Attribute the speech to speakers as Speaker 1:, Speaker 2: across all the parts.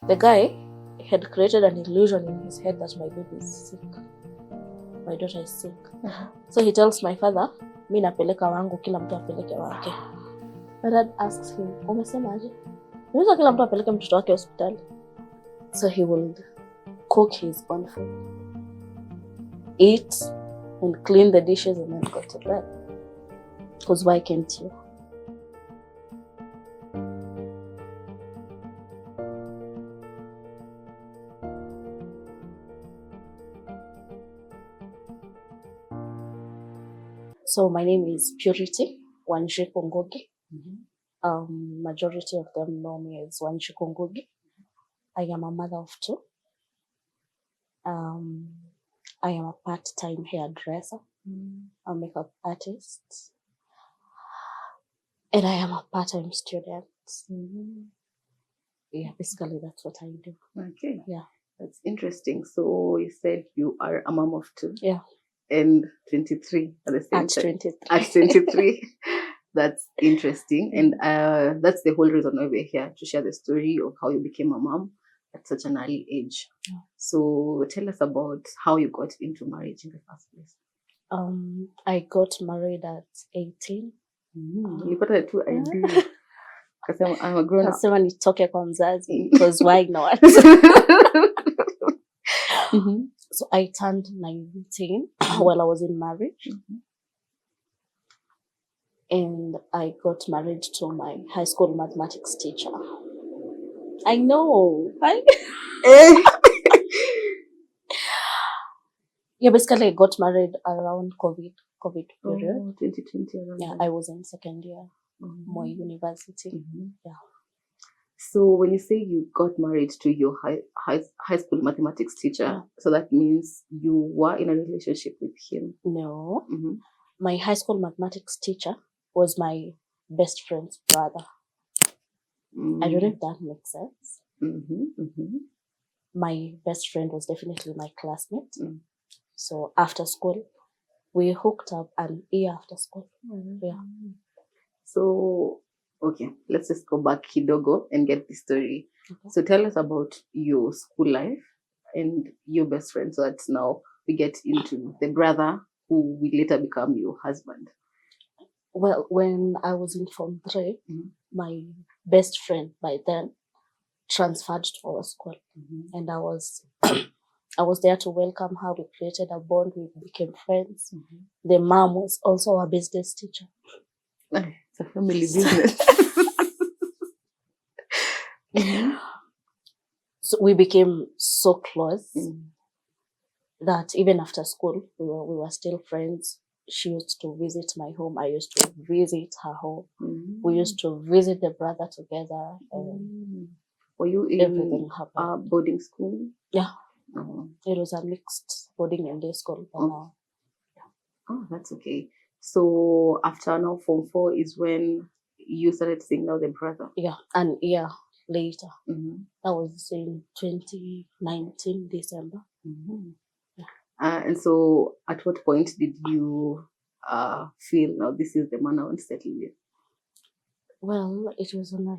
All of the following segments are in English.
Speaker 1: The guy had created an illusion in his head that my baby is sick. My daughter is sick. So he tells my father, mi napeleka wangu, kila mtu apeleke wake. My dad asks him, umesemaje? Unaweza kila mtu apeleke mtoto wake hospitali? So he will cook his own food, eat and clean the dishes and then go to bed. Because why can't you? So my name is Purity Wanjiku. Majority of them know me as Wanjiku. I am a mother of 2. I am a part-time hairdresser, a makeup artist, and I am a part-time student. Yeah, basically that's what I do.
Speaker 2: Okay.
Speaker 1: Yeah.
Speaker 2: That's interesting. So you said you are a mom of 2.
Speaker 1: Yeah.
Speaker 2: And 23 at the same
Speaker 1: At
Speaker 2: time.
Speaker 1: 23.
Speaker 2: At 23. That's interesting. And that's the whole reason why we're here, to share the story of how you became a mom at such an early age.
Speaker 1: Yeah.
Speaker 2: So tell us about how you got into marriage in the first place.
Speaker 1: I got married at 18.
Speaker 2: You got a 2 idea. Because I'm a grown up.
Speaker 1: Nasema nitoke kwa mzazi, because why not? So I turned 19 while I was in marriage. And I got married to my high school mathematics teacher. I know. Yeah, basically I got married around COVID period.
Speaker 2: 2020 around.
Speaker 1: Yeah, I was in second year, more university. Yeah.
Speaker 2: So when you say you got married to your high school mathematics teacher, so that means you were in a relationship with him?
Speaker 1: No. My high school mathematics teacher was my best friend's brother. I don't know if that makes sense. My best friend was definitely my classmate. So after school, we hooked up an year after school. Yeah.
Speaker 2: So, okay, let's just go back kidogo and get the story. Okay. So tell us about your school life and your best friend. So that's now we get into the brother who will later become your husband.
Speaker 1: Well, when I was in Form 3, my best friend by then transferred to our school. And I was there to welcome her. We created a bond. We became friends. The mom was also a business teacher.
Speaker 2: It's a family business.
Speaker 1: So we became so close that even after school, we were still friends. She used to visit my home. I used to visit her home. We used to visit the brother together.
Speaker 2: Were you in boarding school?
Speaker 1: Yeah. It was a mixed boarding and day school.
Speaker 2: Oh, that's okay. So after now Form 4 is when you started seeing now the brother?
Speaker 1: Yeah, an year later. That was in 2019 December.
Speaker 2: And so at what point did you feel now this is the man I want to settle with?
Speaker 1: Well, it was on a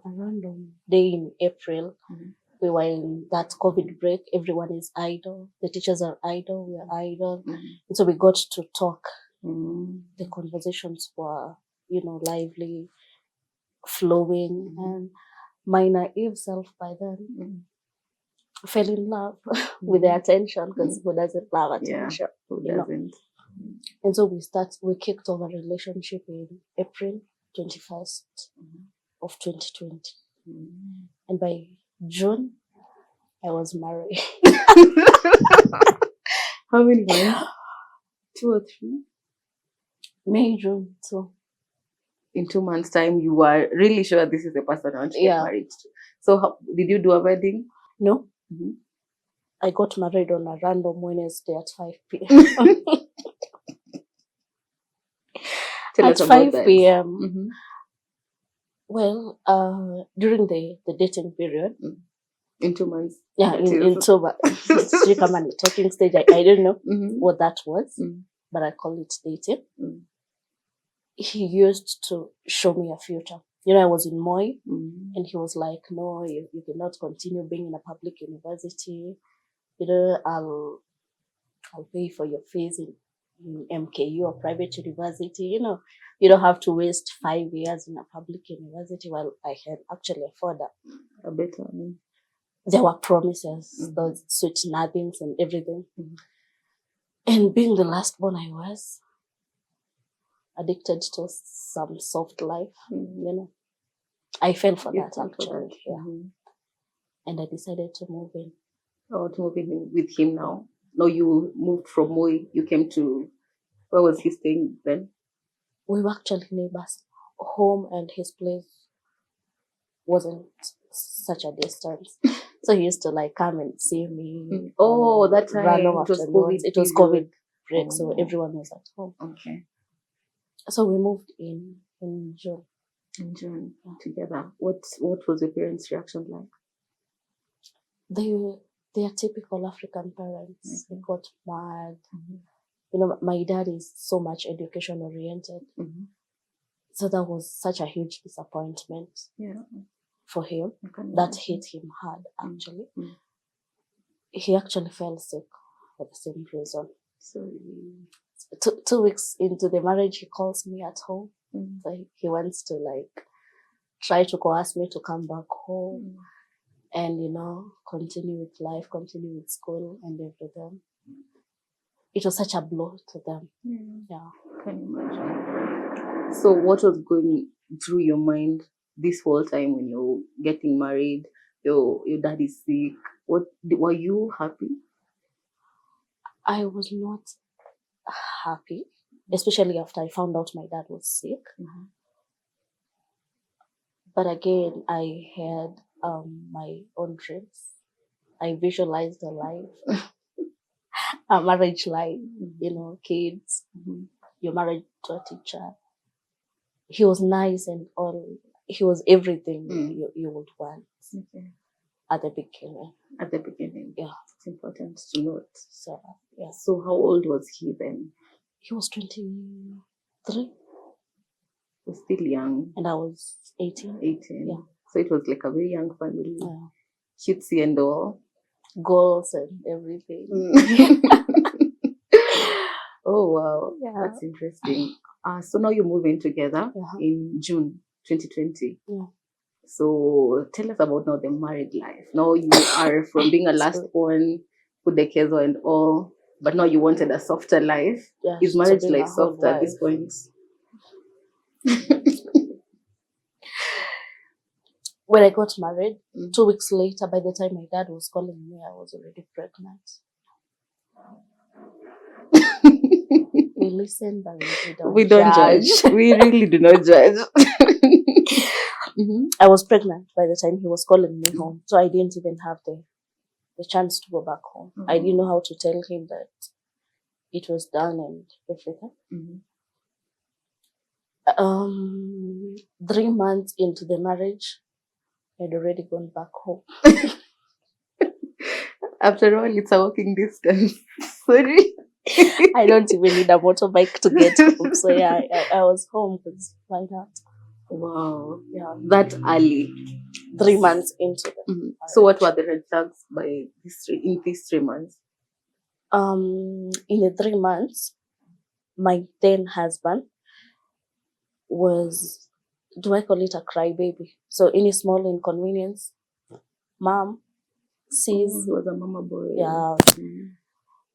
Speaker 1: random day in April. We were in that COVID break. Everyone is idle. The teachers are idle. We are idle. And so we got to talk. The conversations were, lively, flowing. And my naive self by then fell in love with the attention, because who doesn't love attention?
Speaker 2: Yeah, who doesn't?
Speaker 1: And so we kicked off a relationship in April 21st of 2020. And by June, I was married.
Speaker 2: How many months? 2 or 3?
Speaker 1: May, June. So
Speaker 2: in 2 months' time, you were really sure this is the person I want to get married to. So did you do a wedding?
Speaker 1: No. I got married on a random Wednesday at 5 p.m. At 5 p.m. Well, during the dating period.
Speaker 2: In 2 months?
Speaker 1: Yeah, in 2 months. She come on the talking stage. I don't know what that was, but I call it dating. He used to show me a future I was in Moi, and he was like, no, you cannot continue being in a public university. I'll pay for your fees in MKU or private university. You don't have to waste 5 years in a public university. While I can actually afford
Speaker 2: a better.
Speaker 1: There were promises, those sweet nothings and everything. And being the last born, I was addicted to some soft life. I fell for that actually. And I decided to move in.
Speaker 2: Oh, to move in with him now. No, you moved from Moi. You came to, where was he staying then?
Speaker 1: We were actually neighbors. Home and his place wasn't such a distance. So he used to like come and see me.
Speaker 2: Oh, that time
Speaker 1: it was COVID break, so everyone was at home.
Speaker 2: Okay.
Speaker 1: So we moved in June.
Speaker 2: In June, together. What was your parents' reaction like?
Speaker 1: They are typical African parents. They got mad. My dad is so much education oriented. So that was such a huge disappointment for him. That hit him hard, actually. He actually fell sick for the same reason. So 2 weeks into the marriage, he calls me at home. So he wants to like try to coerce me to come back home and, continue with life, continue with school and everything. It was such a blow to them. Yeah.
Speaker 2: Can you imagine? So what was going through your mind this whole time when you're getting married? Your dad is sick. Were you happy?
Speaker 1: I was not happy, especially after I found out my dad was sick. But again, I had my own dreams. I visualized a life, a marriage life, kids. You're married to a teacher. He was nice and all. He was everything you would want at the beginning.
Speaker 2: At the beginning,
Speaker 1: yeah,
Speaker 2: it's important to note.
Speaker 1: So yeah.
Speaker 2: So how old was he then?
Speaker 1: He was 23.
Speaker 2: Was still young.
Speaker 1: And I was 18.
Speaker 2: 18.
Speaker 1: Yeah.
Speaker 2: So it was like a very young family.
Speaker 1: Yeah.
Speaker 2: Cutesy and all.
Speaker 1: Goals and everything.
Speaker 2: Oh, wow.
Speaker 1: Yeah.
Speaker 2: That's interesting. So now you move in together in June 2020.
Speaker 1: Yeah.
Speaker 2: So tell us about now the married life. Now you are from being a last born, Kudekezo and all, but now you wanted a softer life.
Speaker 1: Yeah,
Speaker 2: is marriage life softer at this point?
Speaker 1: When I got married, 2 weeks later, by the time my dad was calling me, I was already pregnant. We listen, but we don't judge.
Speaker 2: We really do not judge.
Speaker 1: I was pregnant by the time he was calling me home, so I didn't even have the chance to go back home. I didn't know how to tell him that it was done and everything. 3 months into the marriage, I'd already gone back home.
Speaker 2: After all, it's a walking distance. Sorry.
Speaker 1: I don't even need a motorbike to get home. So yeah, I was home because why not?
Speaker 2: Wow. Yeah. That early.
Speaker 1: 3 months into it.
Speaker 2: So what were the red flags in these 3 months?
Speaker 1: In the 3 months, my then husband was, do I call it a crybaby? So any small inconvenience, mom sees.
Speaker 2: He was a mama boy.
Speaker 1: Yeah.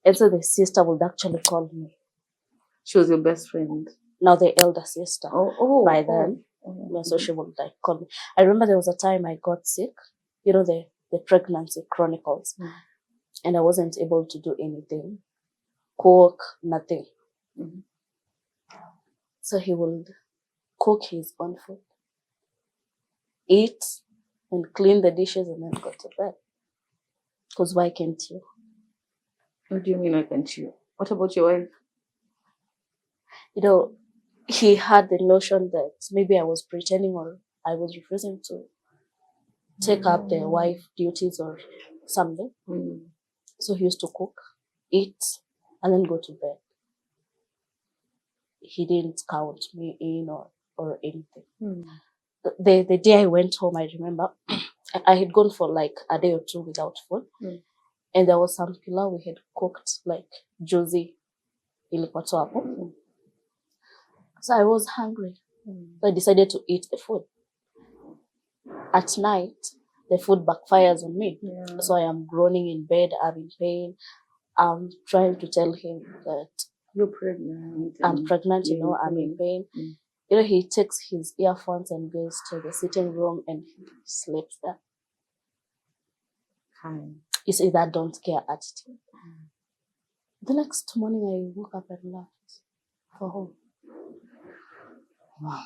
Speaker 1: And so the sister would actually call me.
Speaker 2: She was your best friend?
Speaker 1: Now the elder sister. By then. So she would like call me. I remember there was a time I got sick, the pregnancy chronicles, and I wasn't able to do anything, cook, nothing. So he would cook his own food, eat, and clean the dishes, and then go to bed. Because why can't you?
Speaker 2: What do you mean, why can't you? What about your wife?
Speaker 1: He had the notion that maybe I was pretending or I was refusing to take up the wife duties or something. So he used to cook, eat, and then go to bed. He didn't count me in or anything. the day I went home, I remember I had gone for like a day or two without food. And there was some pilau we had cooked, like juicy ilikuwa tu hapo. So I was hungry. So I decided to eat the food. At night, the food backfires on me.
Speaker 2: Yeah.
Speaker 1: So I am groaning in bed, I'm in pain. I'm trying to tell him that
Speaker 2: You're pregnant.
Speaker 1: I'm pregnant, you know,
Speaker 2: you're
Speaker 1: I'm in pain.
Speaker 2: Mm.
Speaker 1: You know, he takes his earphones and goes to the sitting room and he sleeps there.
Speaker 2: Hi.
Speaker 1: You see that don't care attitude. The next morning I woke up and left for home.
Speaker 2: Wow.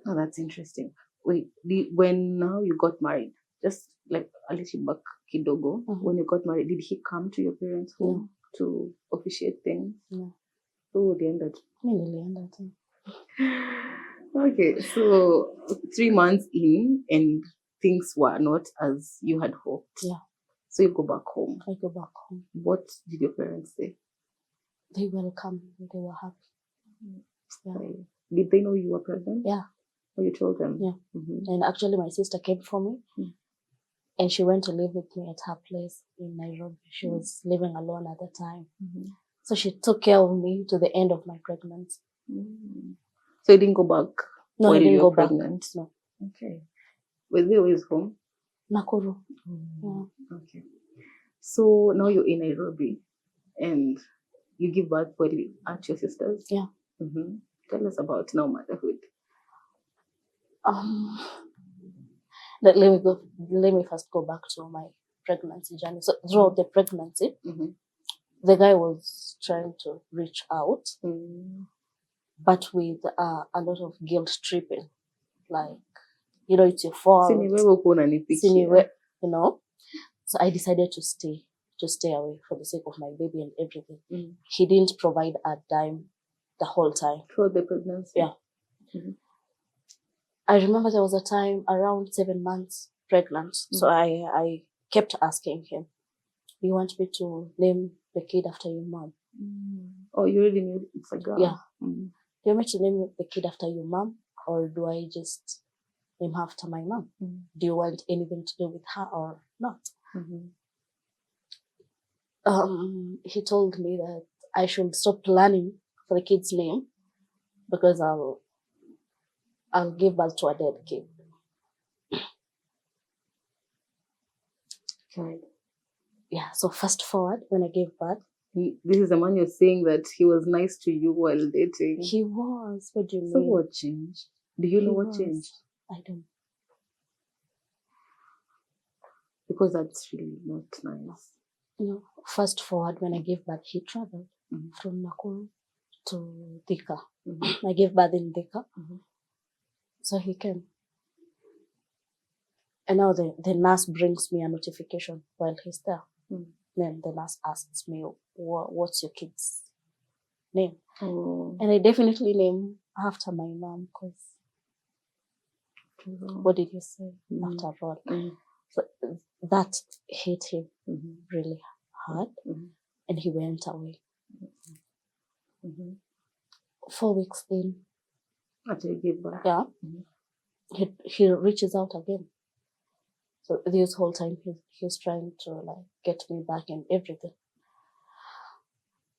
Speaker 2: Oh, that's interesting. Wait, when now you got married, just like a little back kidogo, when you got married, did he come to your parents' home to officiate things?
Speaker 1: No.
Speaker 2: Oh, they ended.
Speaker 1: Nilienda.
Speaker 2: Okay, so 3 months in and things were not as you had hoped.
Speaker 1: Yeah.
Speaker 2: So you go back home.
Speaker 1: I go back home.
Speaker 2: What did your parents say?
Speaker 1: They welcomed me. They were happy. Yeah.
Speaker 2: Did they know you were pregnant?
Speaker 1: Yeah.
Speaker 2: Or you told them?
Speaker 1: Yeah. And actually my sister came for me and she went to live with me at her place in Nairobi. She was living alone at the time. So she took care of me to the end of my pregnancy.
Speaker 2: So you didn't go back?
Speaker 1: No, I didn't go
Speaker 2: pregnant?
Speaker 1: Back. No.
Speaker 2: Okay. Were they always home?
Speaker 1: Nakuru. Yeah.
Speaker 2: Okay. So now you're in Nairobi and you give birth at your sister's?
Speaker 1: Yeah.
Speaker 2: Tell us about now motherhood.
Speaker 1: Let me first go back to my pregnancy journey. So throughout the pregnancy, the guy was trying to reach out, but with a lot of guilt tripping. Like, you know, it's your fault. You know. So I decided to stay away for the sake of my baby and everything. He didn't provide a dime the whole time.
Speaker 2: Throughout the pregnancy?
Speaker 1: Yeah. I remember there was a time around 7 months pregnant. So I kept asking him, do you want me to name the kid after your mom?
Speaker 2: Oh, you already knew it's a girl?
Speaker 1: Yeah. Do you want me to name the kid after your mom? Or do I just name her after my mom? Do you want anything to do with her or not? He told me that I should stop planning for the kid's name because I'll give birth to a dead kid.
Speaker 2: Okay.
Speaker 1: Yeah, so fast forward when I gave birth.
Speaker 2: This is the man you're saying that he was nice to you while dating.
Speaker 1: He was. What do you mean?
Speaker 2: So what changed? Do you know what changed?
Speaker 1: I don't.
Speaker 2: Because that's really not nice.
Speaker 1: You know, fast forward when I gave birth, he traveled from Nakuru to Thika. I gave birth in Thika. So he came. And now the nurse brings me a notification while he's there. Then the nurse asks me, what's your kid's name? And I definitely name after my mom because what did you say? After all. So that hit him really hard and he went away. 4 weeks in.
Speaker 2: After you gave birth?
Speaker 1: Yeah. He reaches out again. So this whole time he's trying to like get me back and everything.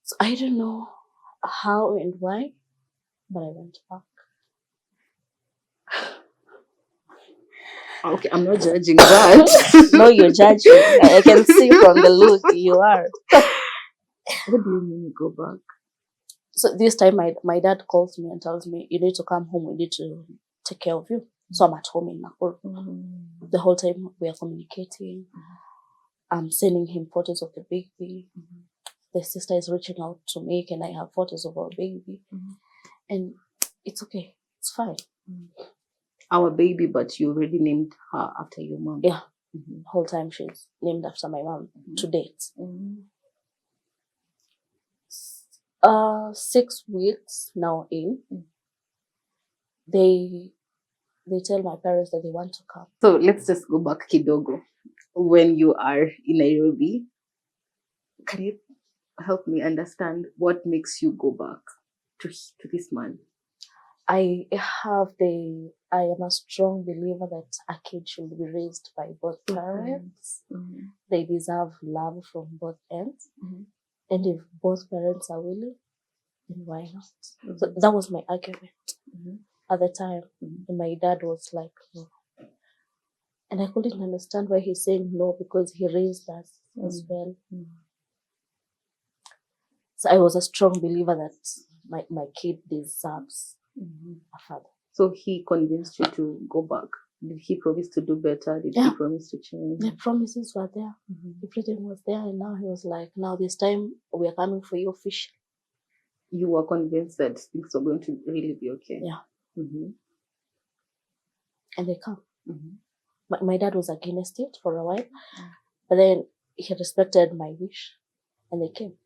Speaker 1: So I don't know how and why, but I went back.
Speaker 2: Okay, I'm not judging that.
Speaker 1: No, you're judging. I can see from the look you are.
Speaker 2: What do you mean you go back?
Speaker 1: So this time my dad calls me and tells me, you need to come home, we need to take care of you. So I'm at home in Nakuru. The whole time we are communicating. I'm sending him photos of the baby. The sister is reaching out to me, can I have photos of our baby? And it's okay, it's fine.
Speaker 2: Our baby, but you already named her after your mom.
Speaker 1: Yeah. The whole time she's named after my mom to date. 6 weeks now in, they tell my parents that they want to come.
Speaker 2: So let's just go back kidogo. When you are in Nairobi, can you help me understand what makes you go back to this man?
Speaker 1: I am a strong believer that a kid should be raised by both parents. They deserve love from both ends. And if both parents are willing, then why not? So that was my argument at the time. And my dad was like, no. And I couldn't understand why he's saying no, because he raised us as well. So I was a strong believer that my kid deserves a father.
Speaker 2: So he convinced you to go back. Did he promise to do better? Did he promise to change?
Speaker 1: The promises were there. Everything was there. And now he was like, now this time we are coming for you officially.
Speaker 2: You were convinced that things were going to really be okay.
Speaker 1: Yeah. And they come. My dad was against it for a while. But then he respected my wish. And they came.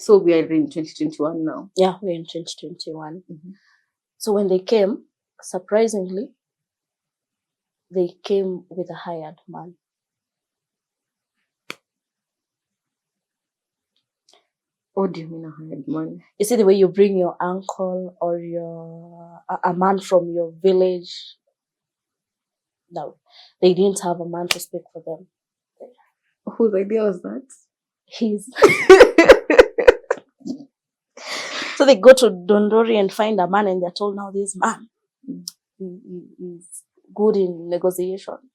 Speaker 2: So we are in 2021 now.
Speaker 1: Yeah, we're in 2021. So when they came, surprisingly, they came with a hired man.
Speaker 2: What do you mean a hired man?
Speaker 1: You see the way you bring your uncle or a man from your village? No, they didn't have a man to speak for them.
Speaker 2: Whose idea was that?
Speaker 1: His. So they go to Dondori and find a man, and they're told, now this man is good in negotiations.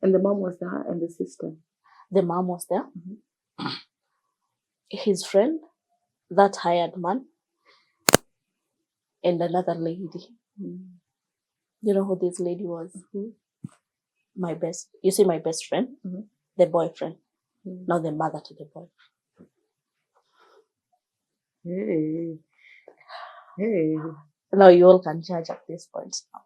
Speaker 2: And the mom was there and the sister?
Speaker 1: The mom was there. His friend, that hired man, and another lady. You know who this lady was? My best friend, the boyfriend, not the mother to the boy.
Speaker 2: Hey.
Speaker 1: Now you all can judge at this point now.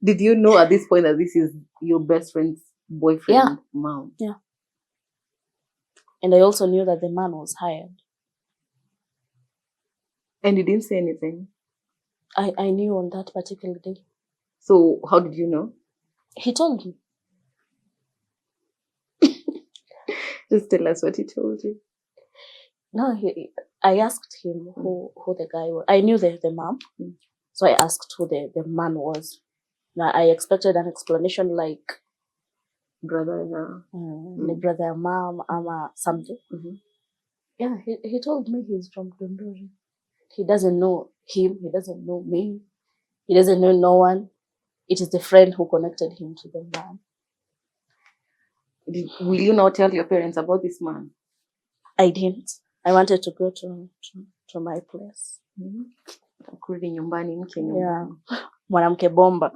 Speaker 2: Did you know at this point that this is your best friend's boyfriend mom?
Speaker 1: Yeah. And I also knew that the man was hired.
Speaker 2: And you didn't say anything?
Speaker 1: I knew on that particular day.
Speaker 2: So how did you know?
Speaker 1: He told me.
Speaker 2: Just tell us what he told you.
Speaker 1: No, I asked him who the guy was. I knew the mom. So I asked who the man was. Now I expected an explanation like
Speaker 2: brother,
Speaker 1: the brother, mom, ama something. Yeah, he told me he's from Dondori. He doesn't know him. He doesn't know me. He doesn't know no one. It is the friend who connected him to the man.
Speaker 2: Will you now tell your parents about this man?
Speaker 1: I didn't. I wanted to go to my place.
Speaker 2: Kurudi nyumbani, mke nyumbani.
Speaker 1: Yeah. Mwanamke bomba.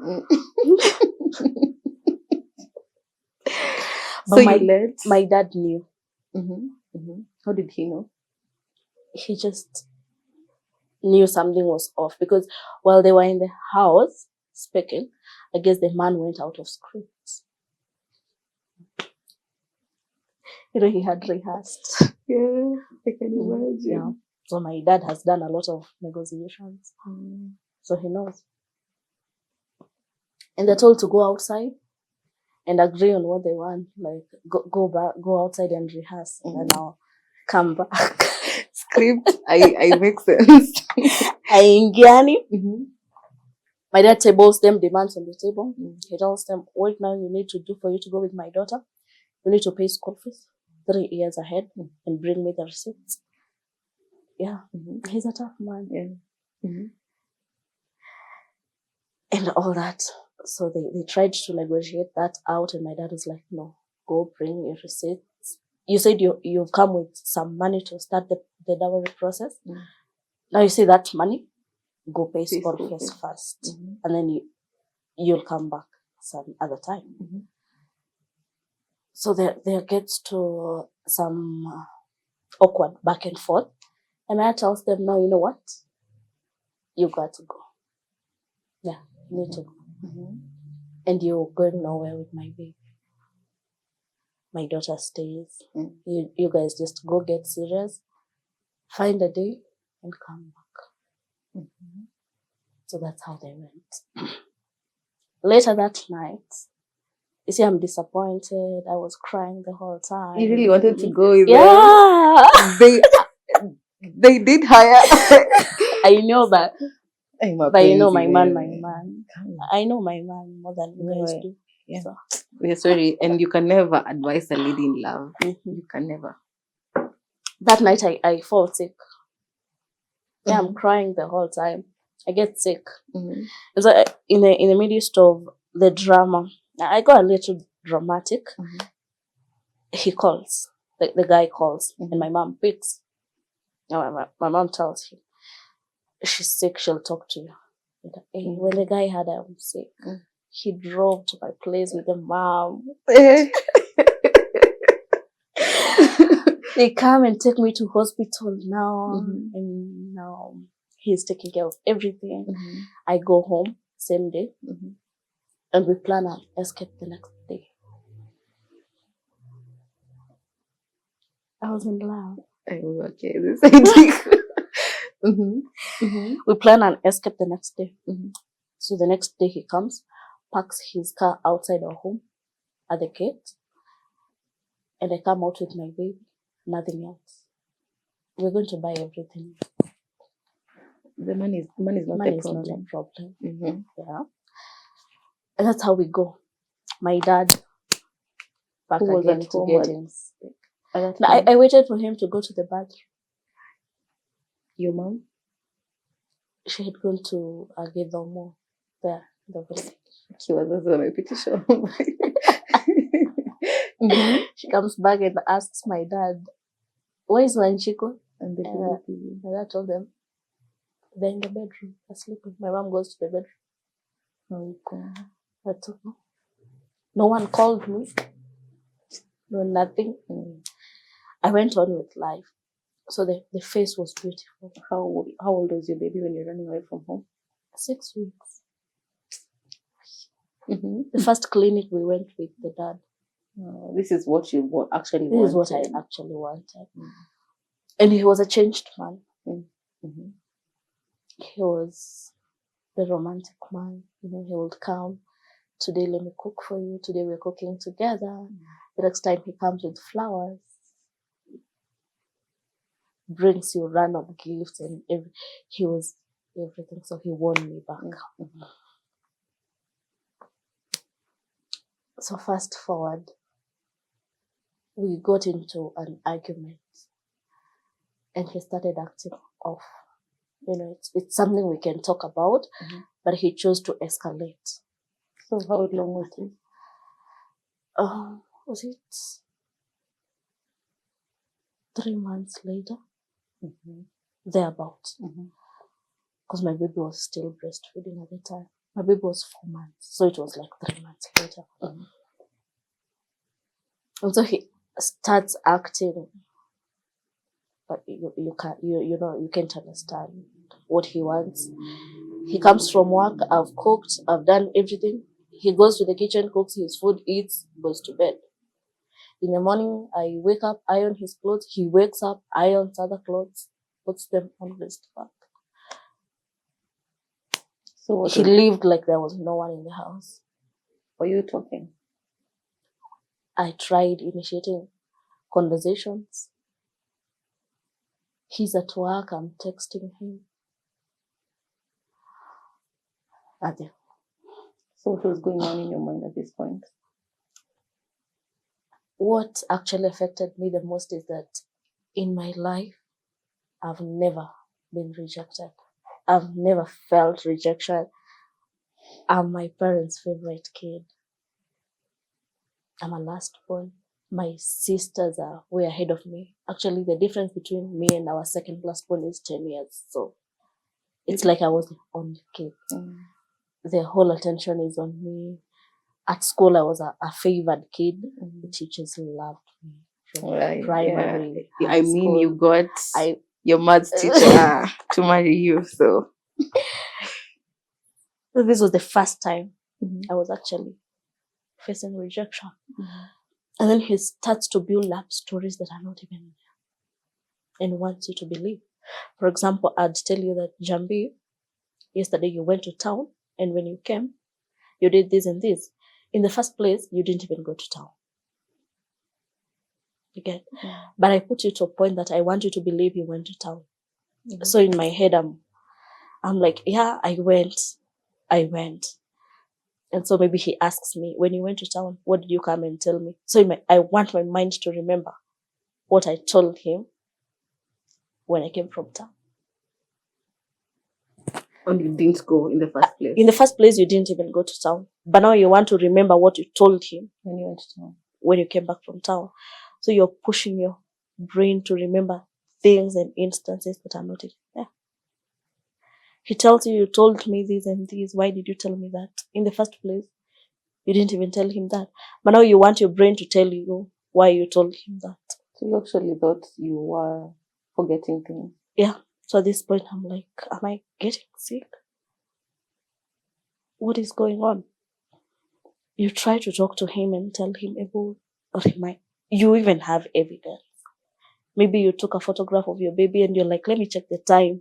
Speaker 2: So
Speaker 1: my dad knew.
Speaker 2: How did he know?
Speaker 1: He just knew something was off, because while they were in the house speaking, I guess the man went out of script. You know, he had rehearsed.
Speaker 2: Yeah, I can imagine.
Speaker 1: Yeah. So my dad has done a lot of negotiations. So he knows. And they're told to go outside and agree on what they want. Like, go outside and rehearse. And now come back.
Speaker 2: Script, I make sense.
Speaker 1: Aingiani. My dad tables them, demands on the table. He tells them, what now you need to do for you to go with my daughter? You need to pay school fees 3 years ahead and bring me the receipts. Yeah, he's a tough man. Yeah. And all that. So they tried to negotiate that out, and my dad was like, no, go bring your receipts. You said you've come with some money to start the dowry process. Now you see that money, go pay school fees first. And then you'll come back some other time. So there gets to some awkward back and forth. And I tells them, no, you know what? You got to go. Yeah, you need to go. And you're going nowhere with my baby. My daughter stays. You guys just go get serious, find a day, and come back. So that's how they went. Later that night, you see, I'm disappointed. I was crying the whole time.
Speaker 2: You really wanted to go with
Speaker 1: them?
Speaker 2: They did hire.
Speaker 1: I know, but you know my man. I know my man more than you guys do.
Speaker 2: Yeah.
Speaker 1: So.
Speaker 2: We're sorry, and you can never advise a lady in love. You can never.
Speaker 1: That night I fall sick. Yeah, I'm crying the whole time. I get sick. It's like in the midst of the drama, I got a little dramatic. He calls. The guy calls, and my mom picks. My mom tells him, she's sick, she'll talk to you. And when the guy heard I was sick, he drove to my place with the mom. They come and take me to hospital now, and now he's taking care of everything. I go home same day, and we plan an escape the next day. I was in love.
Speaker 2: Okay, this idea.
Speaker 1: We plan an escape the next day. So the next day he comes, parks his car outside our home at the gate, and I come out with my baby. Nothing else. We're going to buy everything.
Speaker 2: The money is not
Speaker 1: a problem. Yeah. And that's how we go. My dad back again to get him sick. I waited for him to go to the bathroom.
Speaker 2: Your mom?
Speaker 1: She had gone to Agedhomo there in the village.
Speaker 2: She was also on a petition.
Speaker 1: She comes back and asks my dad, where is Wanjiku? And my dad told them, they're in the bedroom, they're sleeping. My mom goes to the bedroom. That's okay. No one called me. No, nothing. I went on with life. So the face was beautiful.
Speaker 2: How old was your baby when you're running away from home?
Speaker 1: 6 weeks. The first clinic we went with the dad.
Speaker 2: This is what you actually
Speaker 1: wanted. This is what I actually wanted. And he was a changed man. He was the romantic man. He would come. Today, let me cook for you. Today, we're cooking together. The next time he comes with flowers. Brings you random gifts and he was everything. So he won me back. So fast forward, we got into an argument and he started acting off. It's something we can talk about, but he chose to escalate.
Speaker 2: So how long was it?
Speaker 1: Was it 3 months later? Thereabouts. Because my baby was still breastfeeding at the time. My baby was 4 months, so it was like 3 months later. And so he starts acting, but you can't understand what he wants. He comes from work, I've cooked, I've done everything. He goes to the kitchen, cooks his food, eats, goes to bed. In the morning, I wake up, iron his clothes. He wakes up, irons other clothes, puts them on his back. So he lived like there was no one in the house.
Speaker 2: Were you talking?
Speaker 1: I tried initiating conversations. He's at work, I'm texting him. Nothing.
Speaker 2: So what was going on in your mind at this point?
Speaker 1: What actually affected me the most is that in my life, I've never been rejected. I've never felt rejection. I'm my parents' favorite kid. I'm a last born. My sisters are way ahead of me. Actually, the difference between me and our second last born is 10 years. So it's like I was the only kid. The whole attention is on me. At school, I was a favored kid. The teachers loved me. Primary.
Speaker 2: Yeah. I mean, you got your maths teacher to marry you. So
Speaker 1: this was the first time I was actually facing rejection. And then he starts to build up stories that are not even there and wants you to believe. For example, I'd tell you that, Jambi, yesterday you went to town, and when you came, you did this and this. In the first place, you didn't even go to town. You get? But I put you to a point that I want you to believe you went to town. So in my head, I'm like, yeah, I went. And so maybe he asks me, when you went to town, what did you come and tell me? So I want my mind to remember what I told him when I came from town.
Speaker 2: And you didn't go in the first place?
Speaker 1: In the first place, you didn't even go to town. But now you want to remember what you told him
Speaker 2: When you went to town.
Speaker 1: When you came back from town. So you're pushing your brain to remember things and instances that are not in there. He tells you told me this and this. Why did you tell me that? In the first place, you didn't even tell him that. But now you want your brain to tell you why you told him that.
Speaker 2: So you actually thought you were forgetting things?
Speaker 1: Yeah. So at this point, I'm like, am I getting sick? What is going on? You try to talk to him and tell him about, you even have evidence. Maybe you took a photograph of your baby and you're like, let me check the time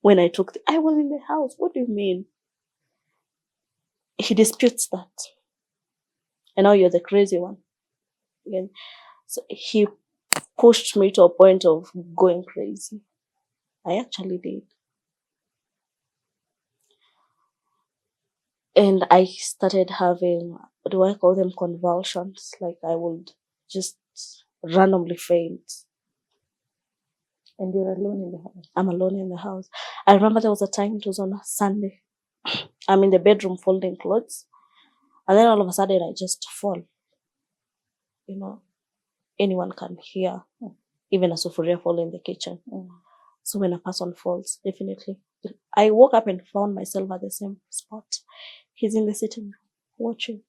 Speaker 1: when I took I was in the house. What do you mean? He disputes that. And now you're the crazy one. And so he pushed me to a point of going crazy. I actually did. And I started having, do I call them convulsions? Like I would just randomly faint.
Speaker 2: And you're alone in the house?
Speaker 1: I'm alone in the house. I remember there was a time, it was on a Sunday. I'm in the bedroom folding clothes. And then all of a sudden I just fall. You know, anyone can hear, even a sufuria fall in the kitchen. So when a person falls, definitely. I woke up and found myself at the same spot. He's in the sitting room watching.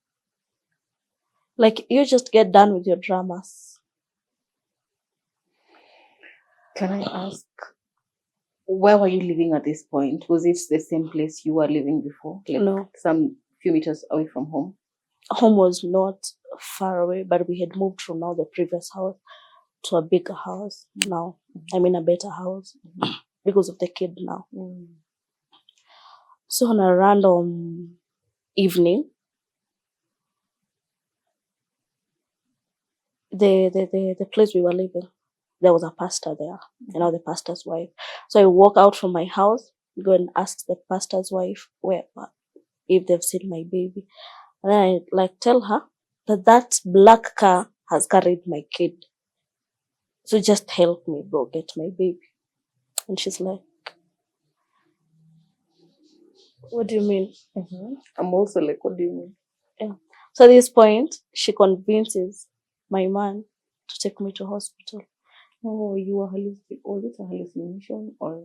Speaker 1: Like, you just get done with your dramas.
Speaker 2: Can I ask, where were you living at this point? Was it the same place you were living before? Like
Speaker 1: No.
Speaker 2: Some few meters away from home?
Speaker 1: Home was not far away, but we had moved from now the previous house to a bigger house now. I mean a better house because of the kid now. So on a random evening, the place we were living, there was a pastor there, the pastor's wife. So I walk out from my house, go and ask the pastor's wife if they've seen my baby. And then I tell her that black car has carried my kid. So just help me go get my baby. And she's like, what do you mean?
Speaker 2: I'm also like, what do you mean?
Speaker 1: Yeah. So at this point, she convinces my man to take me to hospital.
Speaker 2: Oh, you were hallucinating. Was it a hallucination or?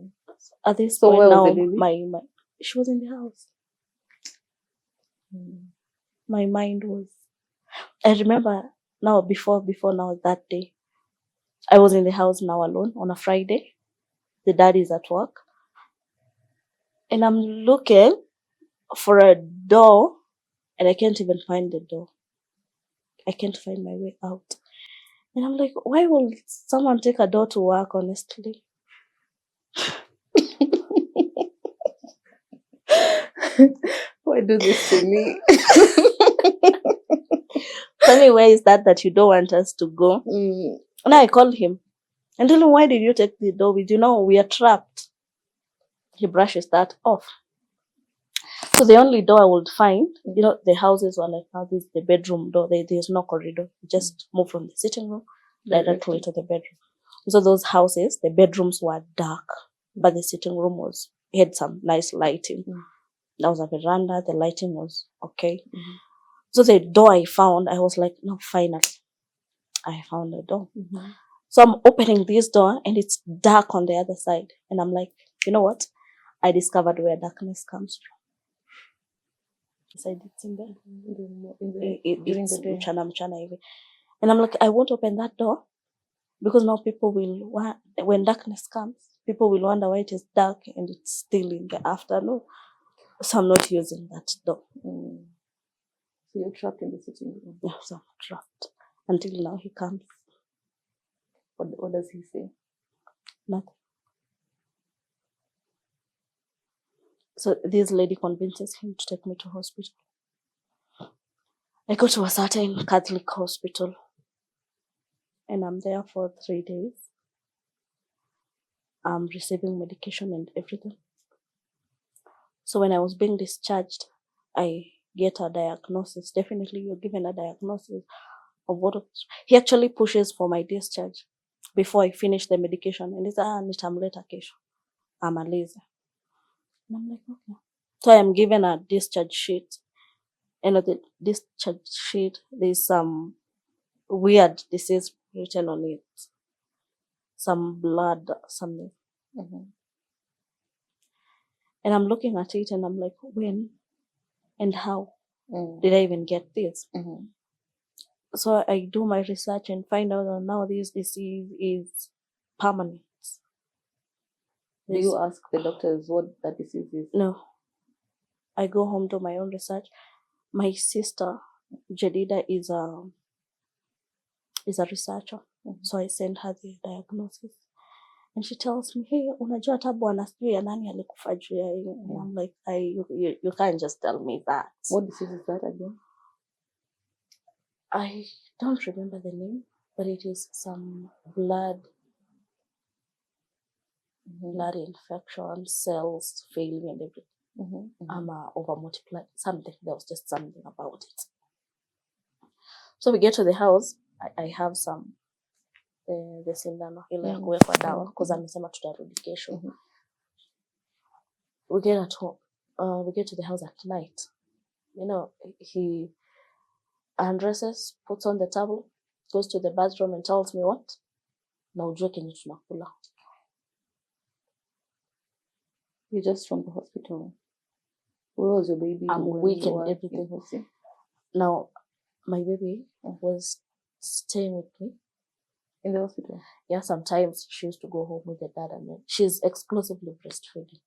Speaker 1: At this
Speaker 2: So
Speaker 1: point
Speaker 2: where
Speaker 1: now,
Speaker 2: was the baby?
Speaker 1: She was in the house. My mind was. I remember now before now that day, I was in the house now alone on a Friday. The dad is at work, and I'm looking for a door, and I can't even find the door. I can't find my way out. And I'm like, why will someone take a door to work, honestly?
Speaker 2: Why do this to me?
Speaker 1: Tell me, where is that you don't want us to go? And I called him and tell him, why did you take the door with you? No, we are trapped. He brushes that off. So the only door I would find, the houses were like, now this is the bedroom door. There's no corridor. You just move from the sitting room directly to the bedroom. So those houses, the bedrooms were dark, but the sitting room had some nice lighting. There was a veranda, the lighting was okay. So the door I found, I was like, no, finally, I found a door. So I'm opening this door and it's dark on the other side. And I'm like, you know what? I discovered where darkness comes from. It's in there. During the day. Mchana. And I'm like, I won't open that door because now people will, when darkness comes, people will wonder why it is dark and it's still in the afternoon. So I'm not using that door.
Speaker 2: So you're trapped in the sitting room?
Speaker 1: Yeah, so I'm trapped until now he comes.
Speaker 2: What does he say?
Speaker 1: Nothing. So this lady convinces him to take me to hospital. I go to a certain Catholic hospital and I'm there for 3 days. I'm receiving medication and everything. So when I was being discharged, I get a diagnosis. Definitely, you're given a diagnosis of what he actually pushes for my discharge before I finish the medication. And it's nitamleta kesho. Amaliza. And I'm like, okay. So I'm given a discharge sheet. And on the discharge sheet, there's some weird disease written on it. Some blood, something.
Speaker 2: Mm-hmm.
Speaker 1: And I'm looking at it and I'm like, when and how did I even get this?
Speaker 2: Mm-hmm.
Speaker 1: So I do my research and find out that now this disease is permanent.
Speaker 2: Do you ask the doctors what that disease is?
Speaker 1: No. I go home, do my own research. My sister, Jadida, is a researcher.
Speaker 2: Mm-hmm.
Speaker 1: So I send her the diagnosis. And she tells me, hey, unajua hata bwana sijui ya nani alikufa juu ya hiyo. And I'm like, you can't just tell me that.
Speaker 2: What disease is that again?
Speaker 1: I don't remember the name, but it is some blood infection, cells failing and everything. I'm over multiplied. Something, there was just something about it. So we get to the house. I have some the sindano ile ya kuwekwa dawa because amesema tutarudi kesho. We get at home. We get to the house at night. You know, he undresses, puts on the towel, goes to the bathroom and tells me what? Na ujue kenye tunakula.
Speaker 2: You're just from the hospital. Where was your baby?
Speaker 1: I'm weak and everything. Now, my baby was staying with me
Speaker 2: in the hospital.
Speaker 1: Yeah, sometimes she used to go home with the dad, and then she's exclusively breastfeeding.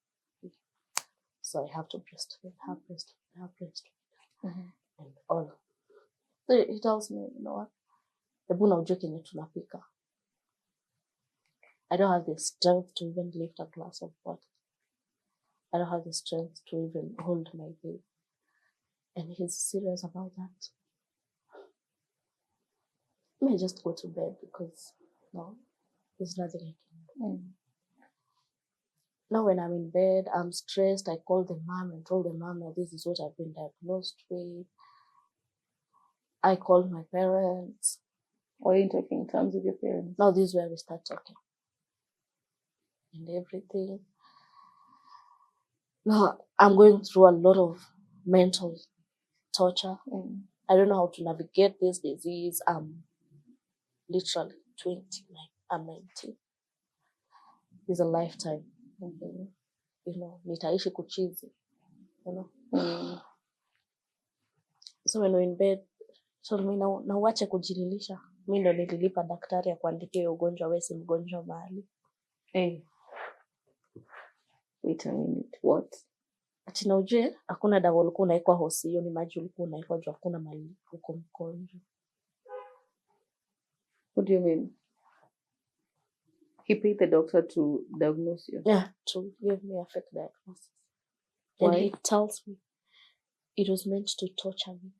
Speaker 1: So I have to breastfeed her, and all. So he tells me, you know what? Hebu na ujue kenye tunapika. I don't have the strength to even lift a glass of water. I don't have the strength to even hold my baby. And he's serious about that. I may just go to bed because, no, there's nothing I can do. Now when I'm in bed, I'm stressed. I call the mom and told the mom that this is what I've been diagnosed with. I called my parents.
Speaker 2: Why are you talking in terms of your parents?
Speaker 1: Now this is where we start talking. And everything. Now I'm going through a lot of mental torture. I don't know how to navigate this disease. I'm literally 20. I'm 19. It's a lifetime. You know, nitaishi kuchizi. You know. So when we're in bed, so mimi na uache kujililisha. Mimi ndo nililipa daktari ya kuandikia ugonjwa, wewe si mgonjwa mahali.
Speaker 2: Wait a minute, what?
Speaker 1: Ati na ujue hakuna dawa ulikuwa unaikwa hosi, hiyo ni maji ulikuwa unaikwa juu hakuna mali uko mgonjwa.
Speaker 2: What do you mean? He paid the doctor to diagnose you?
Speaker 1: Yeah, to give me a fake diagnosis.
Speaker 2: Why?
Speaker 1: And he tells me it was meant to torture me.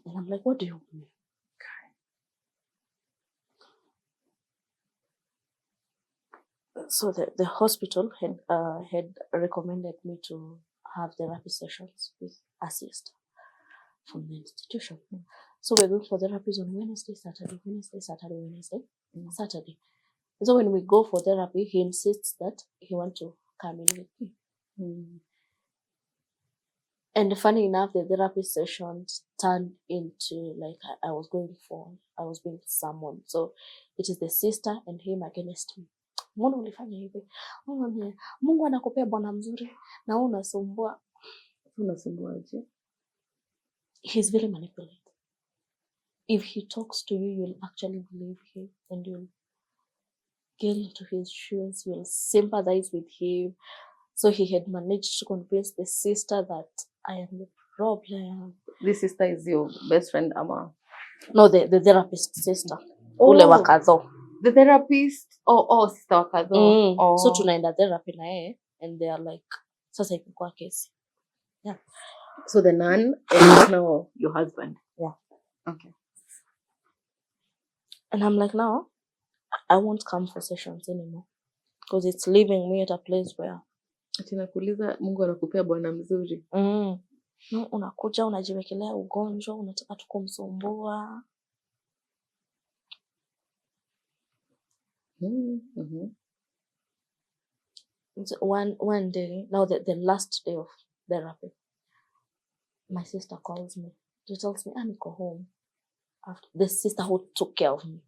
Speaker 1: And I'm like, what do you mean? So the hospital had recommended me to have therapy sessions with a sister from the institution. So we're going for therapies on Wednesday, Saturday. So when we go for therapy, he insists that he wants to come in with me. And funny enough, the therapy sessions turned into like I was being summoned. So it is the sister and him against me. Mbona ulifanya hivi? Mungu anakupea bwana mzuri na wewe unasumbua.
Speaker 2: Unasumbuaje?
Speaker 1: He's very manipulative. If he talks to you, you'll actually believe him and you'll get into his shoes, you'll sympathize with him. So he had managed to convince the sister that I am the problem.
Speaker 2: This sister is your best friend, Ama?
Speaker 1: No, the therapist sister. Ule wakadho.
Speaker 2: The therapist? Oh, sister wakadho.
Speaker 1: So tunaenda therapy na yeye and they are like, sasa ikikuwa kesi. Yeah.
Speaker 2: So the nun and now your husband?
Speaker 1: Yeah.
Speaker 2: Okay.
Speaker 1: And I'm like, now, I won't come for sessions anymore. Because it's leaving me at a place where
Speaker 2: ati nakuuliza Mungu anakupea bwana mzuri.
Speaker 1: no, unakuja unajiwekelea ugonjwa, unataka tu kumsumbua. So one day, now the last day of therapy, my sister calls me. She tells me, niko home. After the sister who took care of me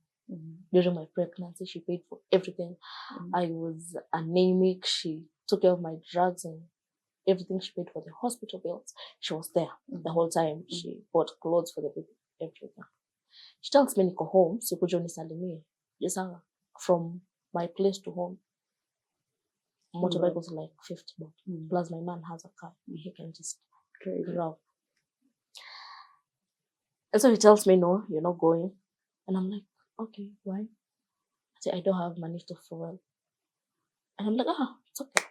Speaker 1: during my pregnancy, she paid for everything. I was anemic. She took care of my drugs and everything. She paid for the hospital bills. She was there the whole time. She bought clothes for the baby, everything. She tells me, niko home, sikuja unisalimie. Just from my place to home, motorbike was like 50 bucks. Plus my man has a car. He can just drive. And so he tells me, no, you're not going. And I'm like, okay, why? I say, I don't have money to fuel. And I'm like, it's okay.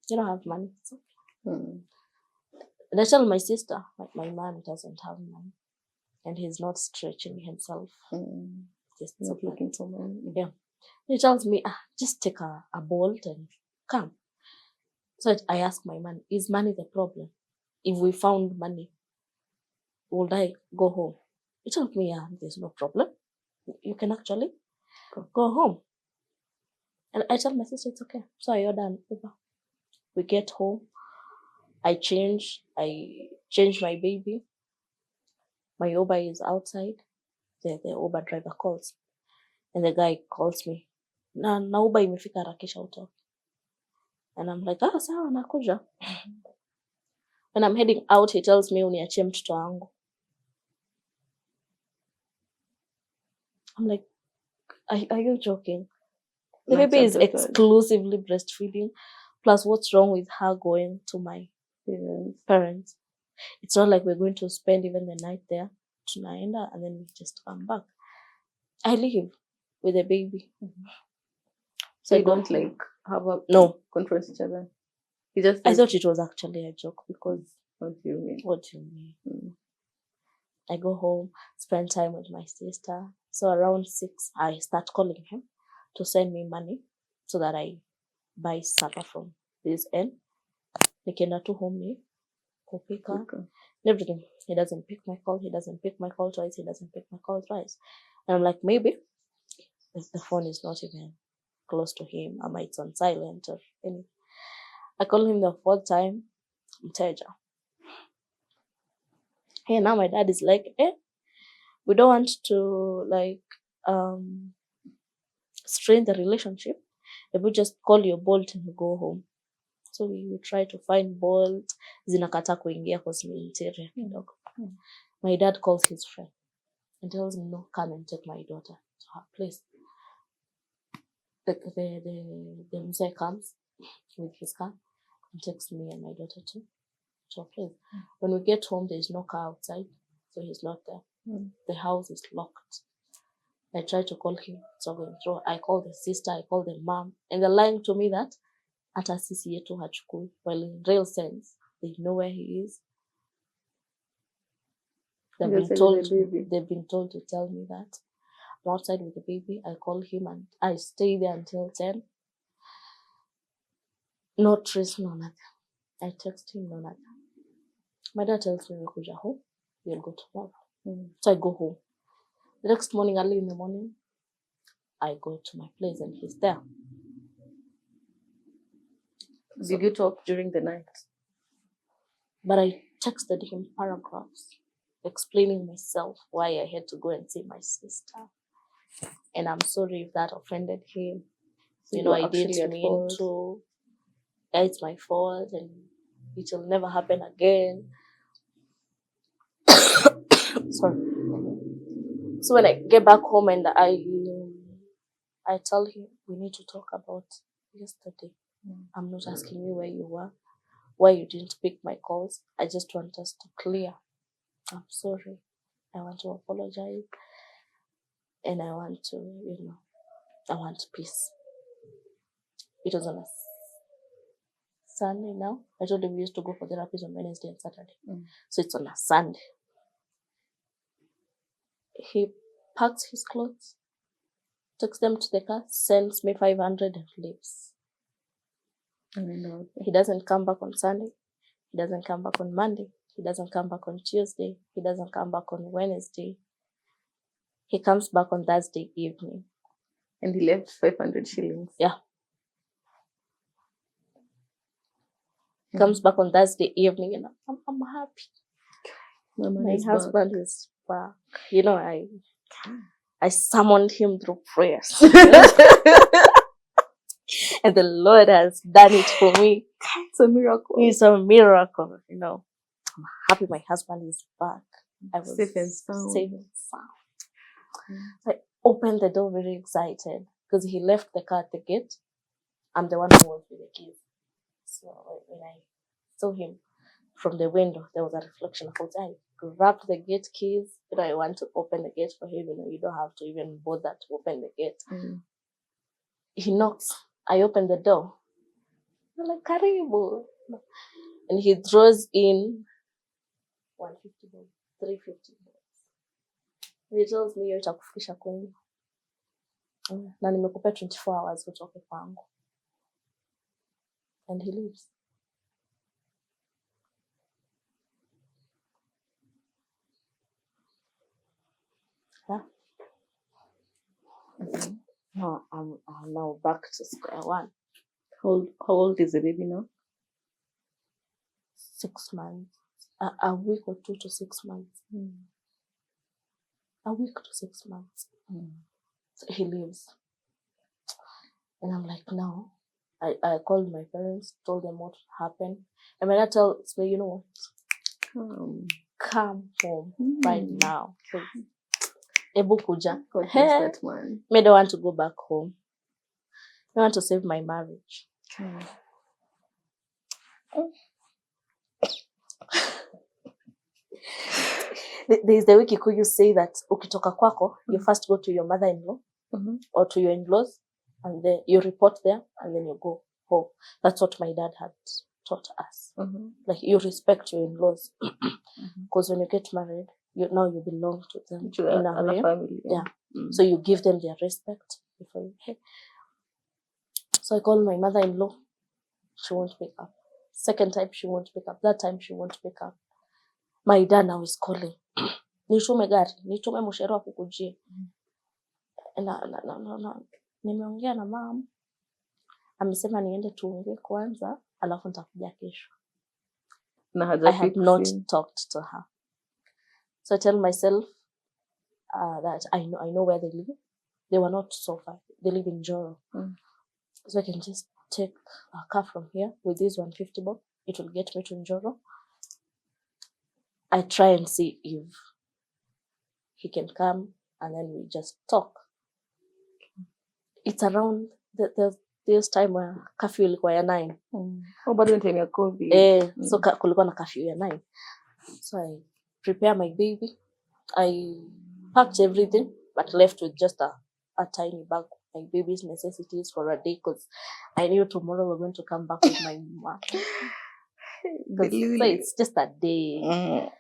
Speaker 1: You don't have money. It's okay. And I tell my sister, like, my man doesn't have money. And he's not stretching himself. Just not looking for money. Yeah. He tells me, just take a bolt and come. So I ask my man, is money the problem? If we found money, would I go home? He told me, there's no problem. You can actually go home. And I tell my sister, it's okay. So I order an Uber. We get home. I change my baby. My Uber is outside. The Uber driver calls. And the guy calls me. Na Uber imefika harakisha utoke. And I'm like, sawa nakuja. When I'm heading out, he tells me, uniachie mtoto wangu. I'm like, are you joking? The baby is exclusively breastfeeding. Plus, what's wrong with her going to my parents? It's not like we're going to spend even the night there. Tunaenda and then we just come back. I leave with the baby.
Speaker 2: So you don't like have a confront each other?
Speaker 1: I thought it was actually a joke because
Speaker 2: what do you mean?
Speaker 1: I go home, spend time with my sister. So around 6, I start calling him to send me money so that I buy supper from this end. Nikienda tu home ni kupika and everything. He doesn't pick my call. He doesn't pick my call twice. He doesn't pick my call thrice. And I'm like, maybe the phone is not even close to him. I might on silent or anything. I call him the 4th time. Mteja. Hey, now my dad is like, we don't want to like strain the relationship. If we just call your Bolt and you go home. So we try to find Bolt. Zinakata kuingia because ni interior. My dad calls his friend and tells me, no, come and take my daughter to her place. The mzee comes with his car and takes me and my daughter to her place. When we get home, there is no car outside, so he's not there. The house is locked. I try to call him, it's not going through. I call the sister, I call the mom, and they're lying to me that hata sisi yetu hachukui. Well, in real sense, they know where he is. They've been told to tell me that I'm outside with the baby. I call him and I stay there until 10. No trace, no nothing. I text him, no nothing. My dad tells me, "Kuja home, you'll go tomorrow." So I go home. The next morning, early in the morning, I go to my place and he's there.
Speaker 2: Did you talk during the night?
Speaker 1: But I texted him paragraphs explaining myself, why I had to go and see my sister. And I'm sorry if that offended him. So I didn't mean to. It's my fault and it will never happen again. Sorry. So when I get back home and I tell him, we need to talk about yesterday. I'm not asking you where you were, why you didn't pick my calls. I just want us to clear. I'm sorry. I want to apologize. And I want to, I want peace. It was on a Sunday now. I told him we used to go for therapies on Wednesday and Saturday. So it's on a Sunday. He packs his clothes takes them to the car, sends me 500 and leaves. He doesn't come back on Sunday. He doesn't come back on Monday. He doesn't come back on Tuesday. He doesn't come back on Wednesday. He comes back on Thursday evening.
Speaker 2: And he left 500 shillings.
Speaker 1: Yeah. He comes back on Thursday evening and I'm happy. My husband is back. You know, I summoned him through prayers. And the Lord has done it for me.
Speaker 2: It's a miracle.
Speaker 1: It's a miracle, you know. I'm happy my husband is back. I was
Speaker 2: safe and sound.
Speaker 1: So I opened the door very excited because he left the car at the gate. I'm the one who was with the keys. So when I saw him from the window, there was a reflection of what I grabbed the gate keys. You know, I want to open the gate for him. You know, you don't have to even bother to open the gate. He knocks. I open the door. I'm like, Karibu. And he throws in 150, 350. He tells me, itakufikisha kwenye. Na nimekupea 24 hours kutoka kwangu. And he leaves. Yeah. No, I'm now back to square one.
Speaker 2: How old is the baby now?
Speaker 1: 6 months. A week or 2 to 6 months. A week to 6 months. So he leaves. And I'm like, no. I called my parents, told them what happened. And my dad tells me, you know what? Come home right now. Ebu kuja.
Speaker 2: God bless that man.
Speaker 1: I don't want to go back home. I want to save my marriage. There's the wiki you say that ukitoka kwako, you first go to your mother-in-law or to your in-laws, and then you report there, and then you go home. That's what my dad had taught us. Like, you respect your in-laws, because when you get married, you belong to them in a way.
Speaker 2: Family.
Speaker 1: Yeah. So you give them their respect before you. So I called my mother-in-law. She won't pick up. Second time she won't pick up. That time she won't pick up. My dad now is calling. Nitume gari, nitume mshahara kukujia. Na nimeongea na mom. Amesema niende tuongee kwanza, alafu nitakuja kesho. I have not talked to her. So I tell myself that I know where they live. They were not so far. They live in Joro. So I can just take a car from here with this 150 bob. It will get me to Njoro. I try and see if he can come, and then we just talk. It's around this time where curfew ilikuwa ya 9.
Speaker 2: Bado time ya COVID.
Speaker 1: So kulikuwa na curfew ya 9. So I prepare my baby. I packed everything, but left with just a tiny bag, my baby's necessities for a day, because I knew tomorrow we're going to come back with my mom. So it's just a day.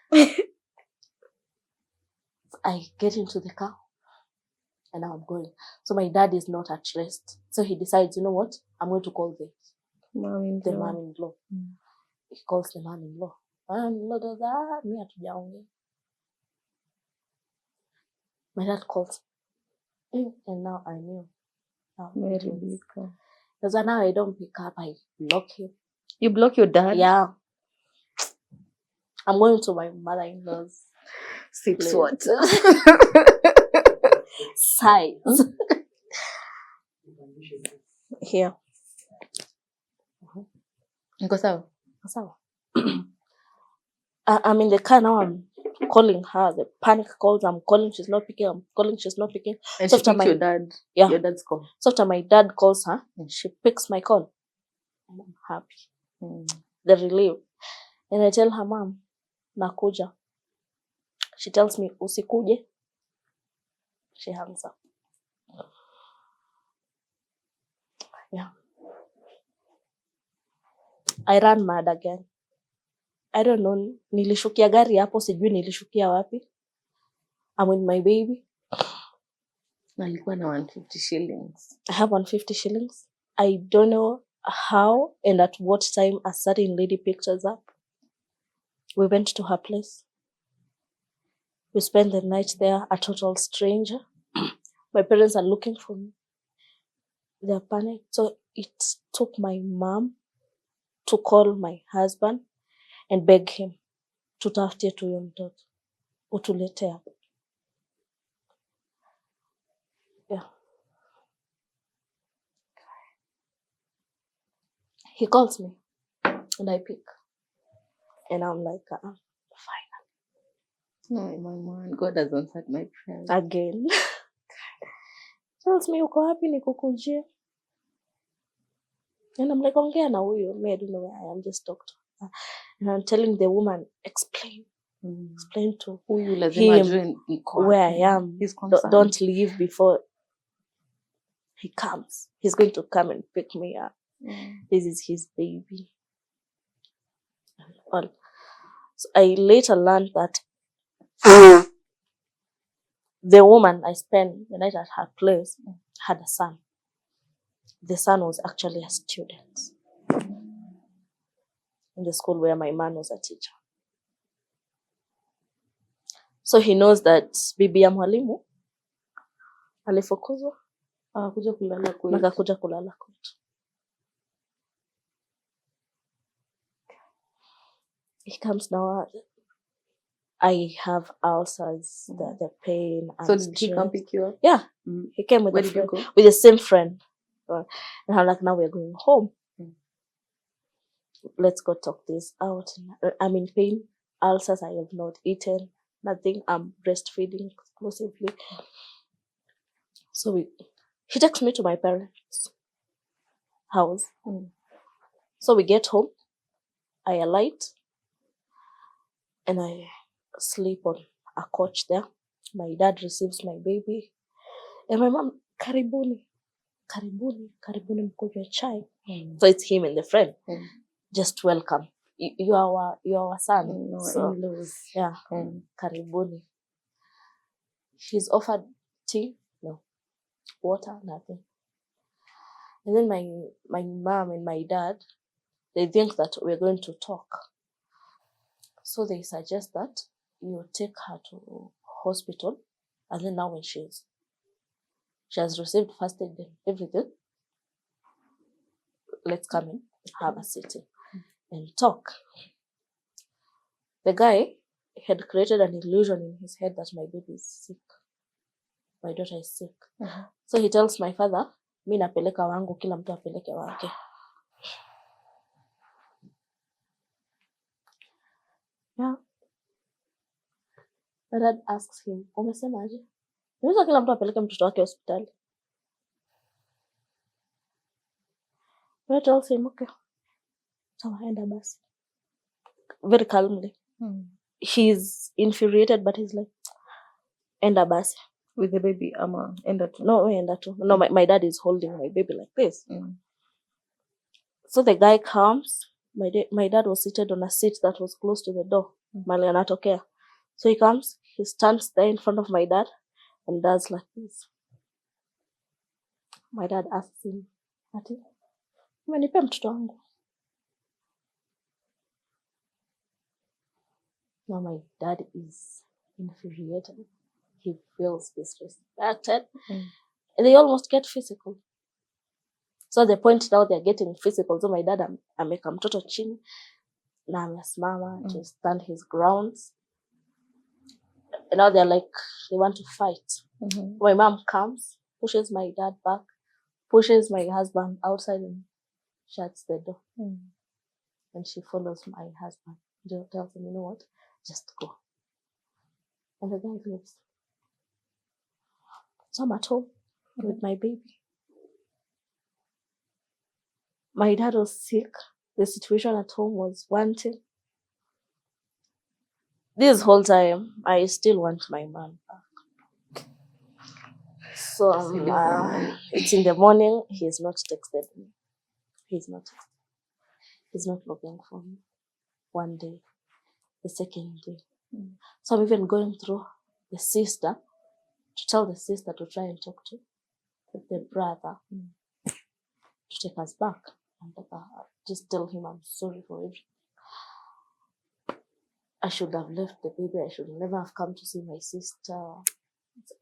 Speaker 1: I get into the car and now I'm going. So my dad is not at rest. So he decides, you know what? I'm going to call the mom-in-law. He calls the mom-in-law. Mom-in-law does that. Me hatujaongea. My dad calls. And now I knew. Because now I don't pick up. I block him.
Speaker 2: You block your dad?
Speaker 1: Yeah. I'm going to my mother-in-law's.
Speaker 2: 6 what?
Speaker 1: Sides. Here.
Speaker 2: Niko sawa?
Speaker 1: Sawa. I'm in the car now. I'm calling her. The panic calls. I'm calling. She's not picking. I'm calling. She's not picking.
Speaker 2: And so she picks your dad.
Speaker 1: Yeah.
Speaker 2: Your dad's call.
Speaker 1: So after my dad calls her, she picks my call. And I'm happy. The relief. And I tell her, Mom, nakuja. She tells me, usikuje. She hangs up. Yeah. I ran mad again. I don't know. Nilishukia gari hapo, sijui nilishukia wapi. I'm with my baby.
Speaker 2: Alikuwa na 150 shillings.
Speaker 1: I have 150 shillings. I don't know how and at what time a certain lady picked us up. We went to her place. We spent the night there, a total stranger. My parents are looking for me. They're panicked. So it took my mom to call my husband and beg him, tutafutie tu huyo mtoto, utulete hapa. Yeah. He calls me and I pick. And I'm like, fine.
Speaker 2: No, my man, God has answered my prayer.
Speaker 1: Again. Tells me, uko wapi nikukujie? And I'm like, ongea na huyo. Me, I don't know where I am, just talk to her. And I'm telling the woman, explain to
Speaker 2: Huyu lazima
Speaker 1: him where I am. Don't leave before he comes. He's going to come and pick me up. This is his baby. So I later learned that the woman I spent the night at her place had a son. The son was actually a student in the school where my man was a teacher. So he knows that bibi ya mwalimu alifukuzwa akakuja kulala kwetu. He comes now. I have ulcers, the pain.
Speaker 2: So did he come pick you up?
Speaker 1: Yeah, he came with
Speaker 2: Where did you go?
Speaker 1: with the same friend. And I'm like, now we're going home. Let's go talk this out. I'm in pain. Ulcers, I have not eaten. Nothing. I'm breastfeeding exclusively. So he takes me to my parents' house. So we get home. I alight. And I sleep on a couch there. My dad receives my baby. And my mom, karibuni mkunywe chai. So it's him and the friend. Just welcome. You are our son.
Speaker 2: No,
Speaker 1: so, yeah. Karibuni. She's offered tea, no. Water, nothing. And then my mom and my dad, they think that we're going to talk. So they suggest that you take her to hospital, and then now when she has received first aid and everything, let's come and have a sitting and talk. The guy had created an illusion in his head that my baby is sick. My daughter is sick. So he tells my father, mi napeleka wangu, kila mtu apeleke wake. Yeah. My dad asks him, umesemaje? Unaweza kila mtu apeleke mtoto wake hospitali. My dad tells him, okay. So enda basi. Very calmly. He's infuriated, but he's like, enda basi.
Speaker 2: With the baby, enda tu.
Speaker 1: No, enda tu. No, my dad is holding my baby like this. So the guy comes. My dad was seated on a seat that was close to the door. Mali anatokea. So he comes, he stands there in front of my dad and does like this. My dad asks him, ati, umenipe mtoto wangu? Now my dad is infuriated. He feels disrespected. And they almost get physical. So they point out they're getting physical. So my dad ameka mtoto chini na amesimama to stand his grounds. And now they're like, they want to fight. My mom comes, pushes my dad back, pushes my husband outside and shuts the door. And she follows my husband. She tells him, you know what? Just go. And the guy leaves. So I'm at home with my baby. My dad was sick. The situation at home was wanting. This whole time, I still want my man back. So it's in the morning. He's not texted me. He's not looking for me. One day, the second day. So I'm even going through the sister to tell the sister to try and talk to the brother to take us back. And just tell him I'm sorry for everything. I should have left the baby. I should never have come to see my sister.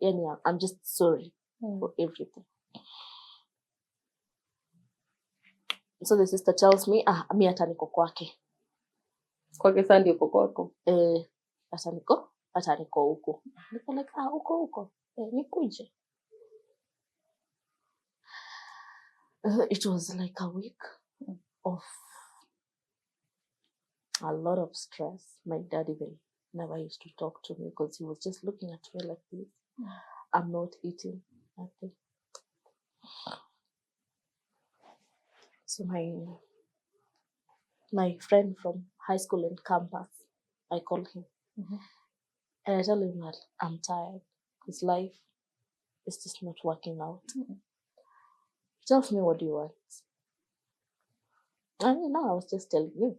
Speaker 1: Anyhow, I'm just sorry for everything. So the sister tells me, mi hata niko kwake.
Speaker 2: Kwake sasa ndio kwako.
Speaker 1: Hata niko huko. Niko like, huko. Nikuje. It was like a week of a lot of stress. My dad even never used to talk to me because he was just looking at me like this. I'm not eating nothing. So my friend from high school and campus, I call him. And I tell him that I'm tired because life is just not working out. He tells me, what do you want? And I was just telling you.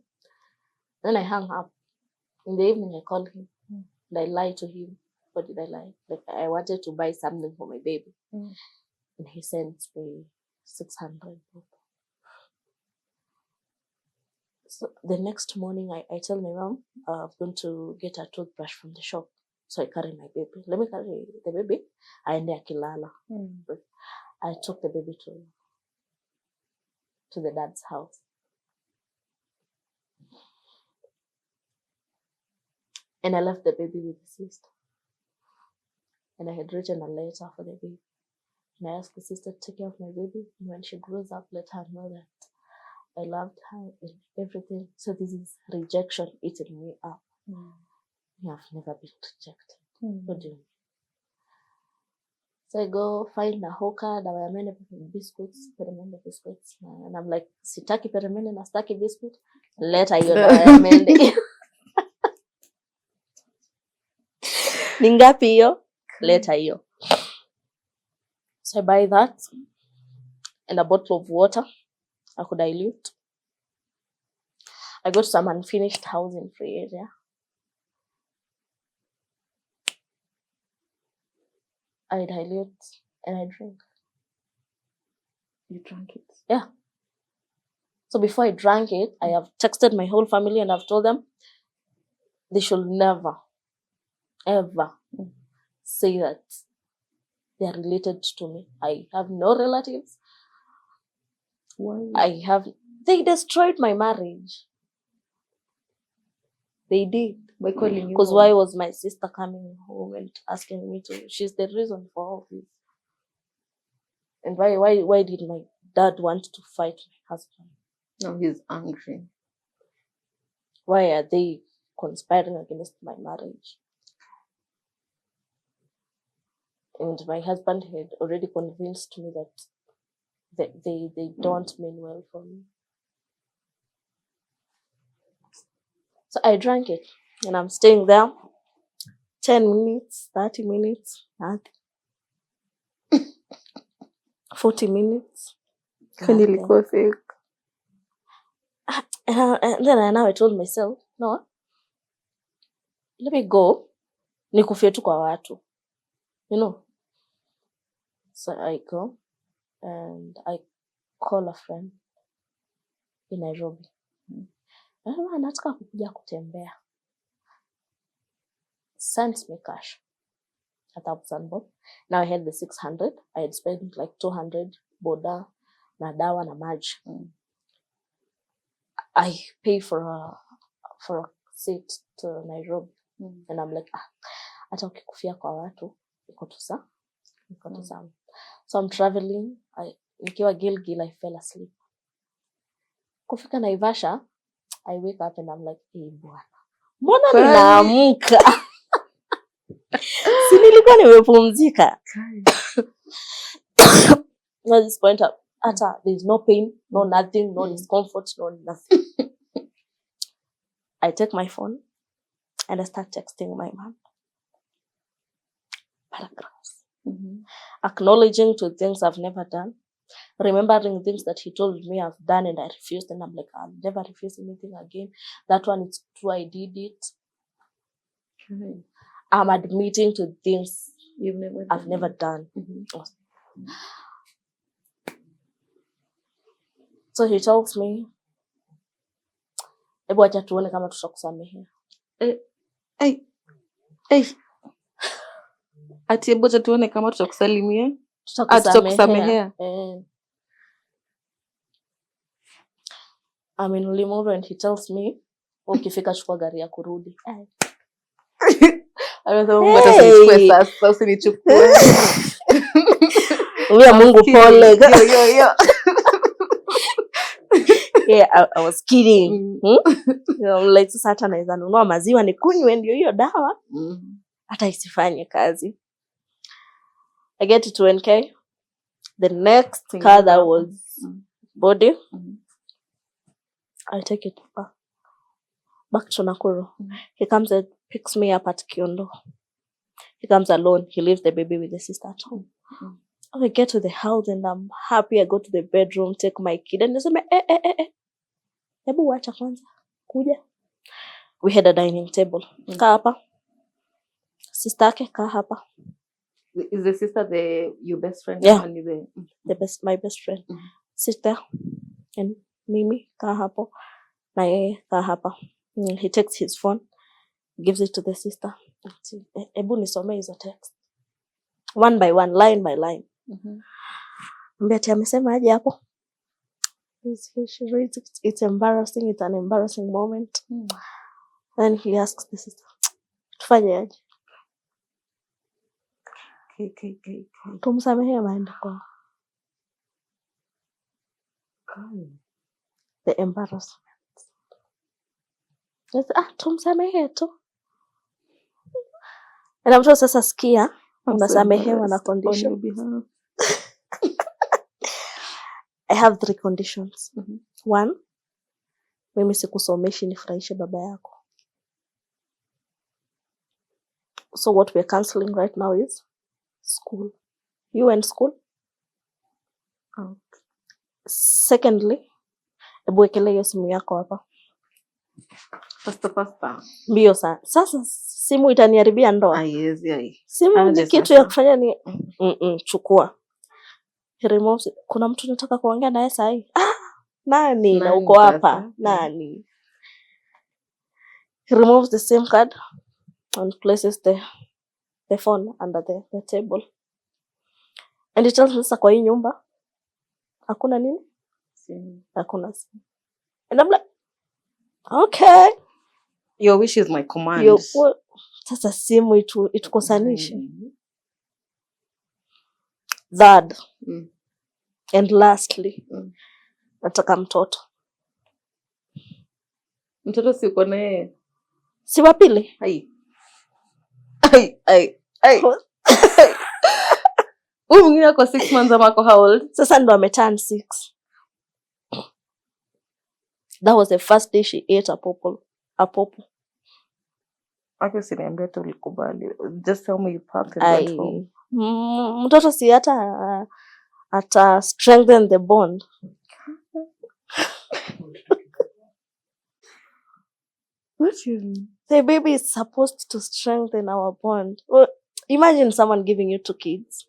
Speaker 1: Then I hung up. In the evening, I called him. And I lied to him. What did I lie? Like, I wanted to buy something for my baby. And he sends me 600. So the next morning, I tell my mom, I'm going to get a toothbrush from the shop. So I carry my baby. Let me carry the baby. I end akilala. I took the baby to the dad's house. And I left the baby with the sister. And I had written a letter for the baby. And I asked the sister to take care of my baby. And when she grows up, let her know that I loved her and everything. So this is rejection eating me up. I have never been rejected. What do you mean? So I go find a hawker, dawa ya mende biscuits, peremende biscuits. And I'm like, sitaki peremende na sitaki biscuit. Leta hiyo dawa ya mende. Ni ngapi hiyo? Leta hiyo. So I buy that and a bottle of water. I could dilute. I go to some unfinished house in free area. I dilute and I drink.
Speaker 2: You drank it?
Speaker 1: Yeah. So before I drank it, I have texted my whole family and I've told them they should never, ever say that they are related to me. I have no relatives.
Speaker 2: Why?
Speaker 1: They destroyed my marriage. They did.
Speaker 2: By calling you?
Speaker 1: Because why was my sister coming home and asking me to? She's the reason for all this. And why did my dad want to fight my husband?
Speaker 2: No, he's angry.
Speaker 1: Why are they conspiring against my marriage? And my husband had already convinced me that they don't mean well for me. So I drank it and I'm staying there 10 minutes, 30 minutes, 40 minutes.
Speaker 2: And
Speaker 1: then I told myself, no, let me go. Nikufie tu kwa watu. You know. So I go and I call a friend in Nairobi. Nataka kukuja kutembea. Sent me cash. 1,000 bob. Now I had the 600. I had spent like 200 boda, na dawa na maji. I pay for a seat to Nairobi. And I'm like, hata ukikufia kwa watu, iko tu sawa. So I'm traveling. Nikiwa Gilgil, I fell asleep. Kufika Naivasha, I wake up and I'm like, bwana. Mbona ninaamka? Si nilikuwa nimepumzika. At this point up, there's no pain, no nothing, no discomfort, no nothing. I take my phone and I start texting my mom. Paragraphs. Acknowledging to things I've never done. Remembering things that he told me I've done and I refused. And I'm like, I'll never refuse anything again. That one, it's true, I did it. I'm admitting to things I've never done. So he tells me, hebu acha tuone kama tutakusamehea.
Speaker 2: Ati hebu acha tuone kama tutakusalimia.
Speaker 1: Tutakusamehea. I'm in Limuru and he tells me, ukifika chukua gari ya kurudi.
Speaker 2: Sasa usinichukue.
Speaker 1: Ulia Mungu pole. Yeah, I was kidding. Like sasa hata naweza nunua maziwa nikunywe ndio hiyo dawa. Hata isifanye kazi. I get to 2NK. The next car that was body, I take it back to Nakuru. He comes and picks me up at Kiondo. He comes alone. He leaves the baby with the sister at home. I get to the house and I'm happy. I go to the bedroom, take my kid and nasema hebu wacha kwanza kuja. We had a dining table. Kaa hapa. Sister yake kaa hapa.
Speaker 2: Is the sister your best friend?
Speaker 1: Yeah. My best friend. Sister and Mimi kaa hapo. Na yeye kaa hapa. He takes his phone, gives it to the sister. Ebu nisome hizo text. One by one, line by line. Mbeti amesema aje hapo? She reads it. It's embarrassing. It's an embarrassing moment. And he asks the sister, tufanye aje? Tumsamehea maenda kwa. The embarrassment. Tumsamehe tu. Na mtu sasa sikia, unasamehewa na condition. I have 3 conditions. 1, mimi sikusomeshi nifurahishe baba yako. So what we're cancelling right now is school. You went school? Okay. Secondly, ebu wekele hiyo simu yako hapa.
Speaker 2: Pasta.
Speaker 1: Mbio sana. Sasa simu itaniharibia ndoa.
Speaker 2: Yes.
Speaker 1: Simu ni kitu ya kufanya ni chukua. He removes it. Kuna mtu nataka kuongea naye saa hii. Nani na uko hapa? Nani? He removes the SIM card and places the phone under the table. And he tells me sasa kwa hii nyumba hakuna nini?
Speaker 2: Simu.
Speaker 1: Hakuna simu. And I'm like, okay.
Speaker 2: Your wish is my command.
Speaker 1: Sasa simu itukosanishe. Third. And lastly, nataka mtoto.
Speaker 2: Mtoto si uko naye?
Speaker 1: Si wa pili?
Speaker 2: Huyu mwingine ako 6 months ama ako how old?
Speaker 1: Sasa ndo ameturn 6. That was the first day she ate a popo.
Speaker 2: Aki siniambia tu ulikubali. Just tell me you packed and went home.
Speaker 1: Mtoto si hata strengthen the bond.
Speaker 2: What do you mean?
Speaker 1: The baby is supposed to strengthen our bond. Well, imagine someone giving you 2 kids.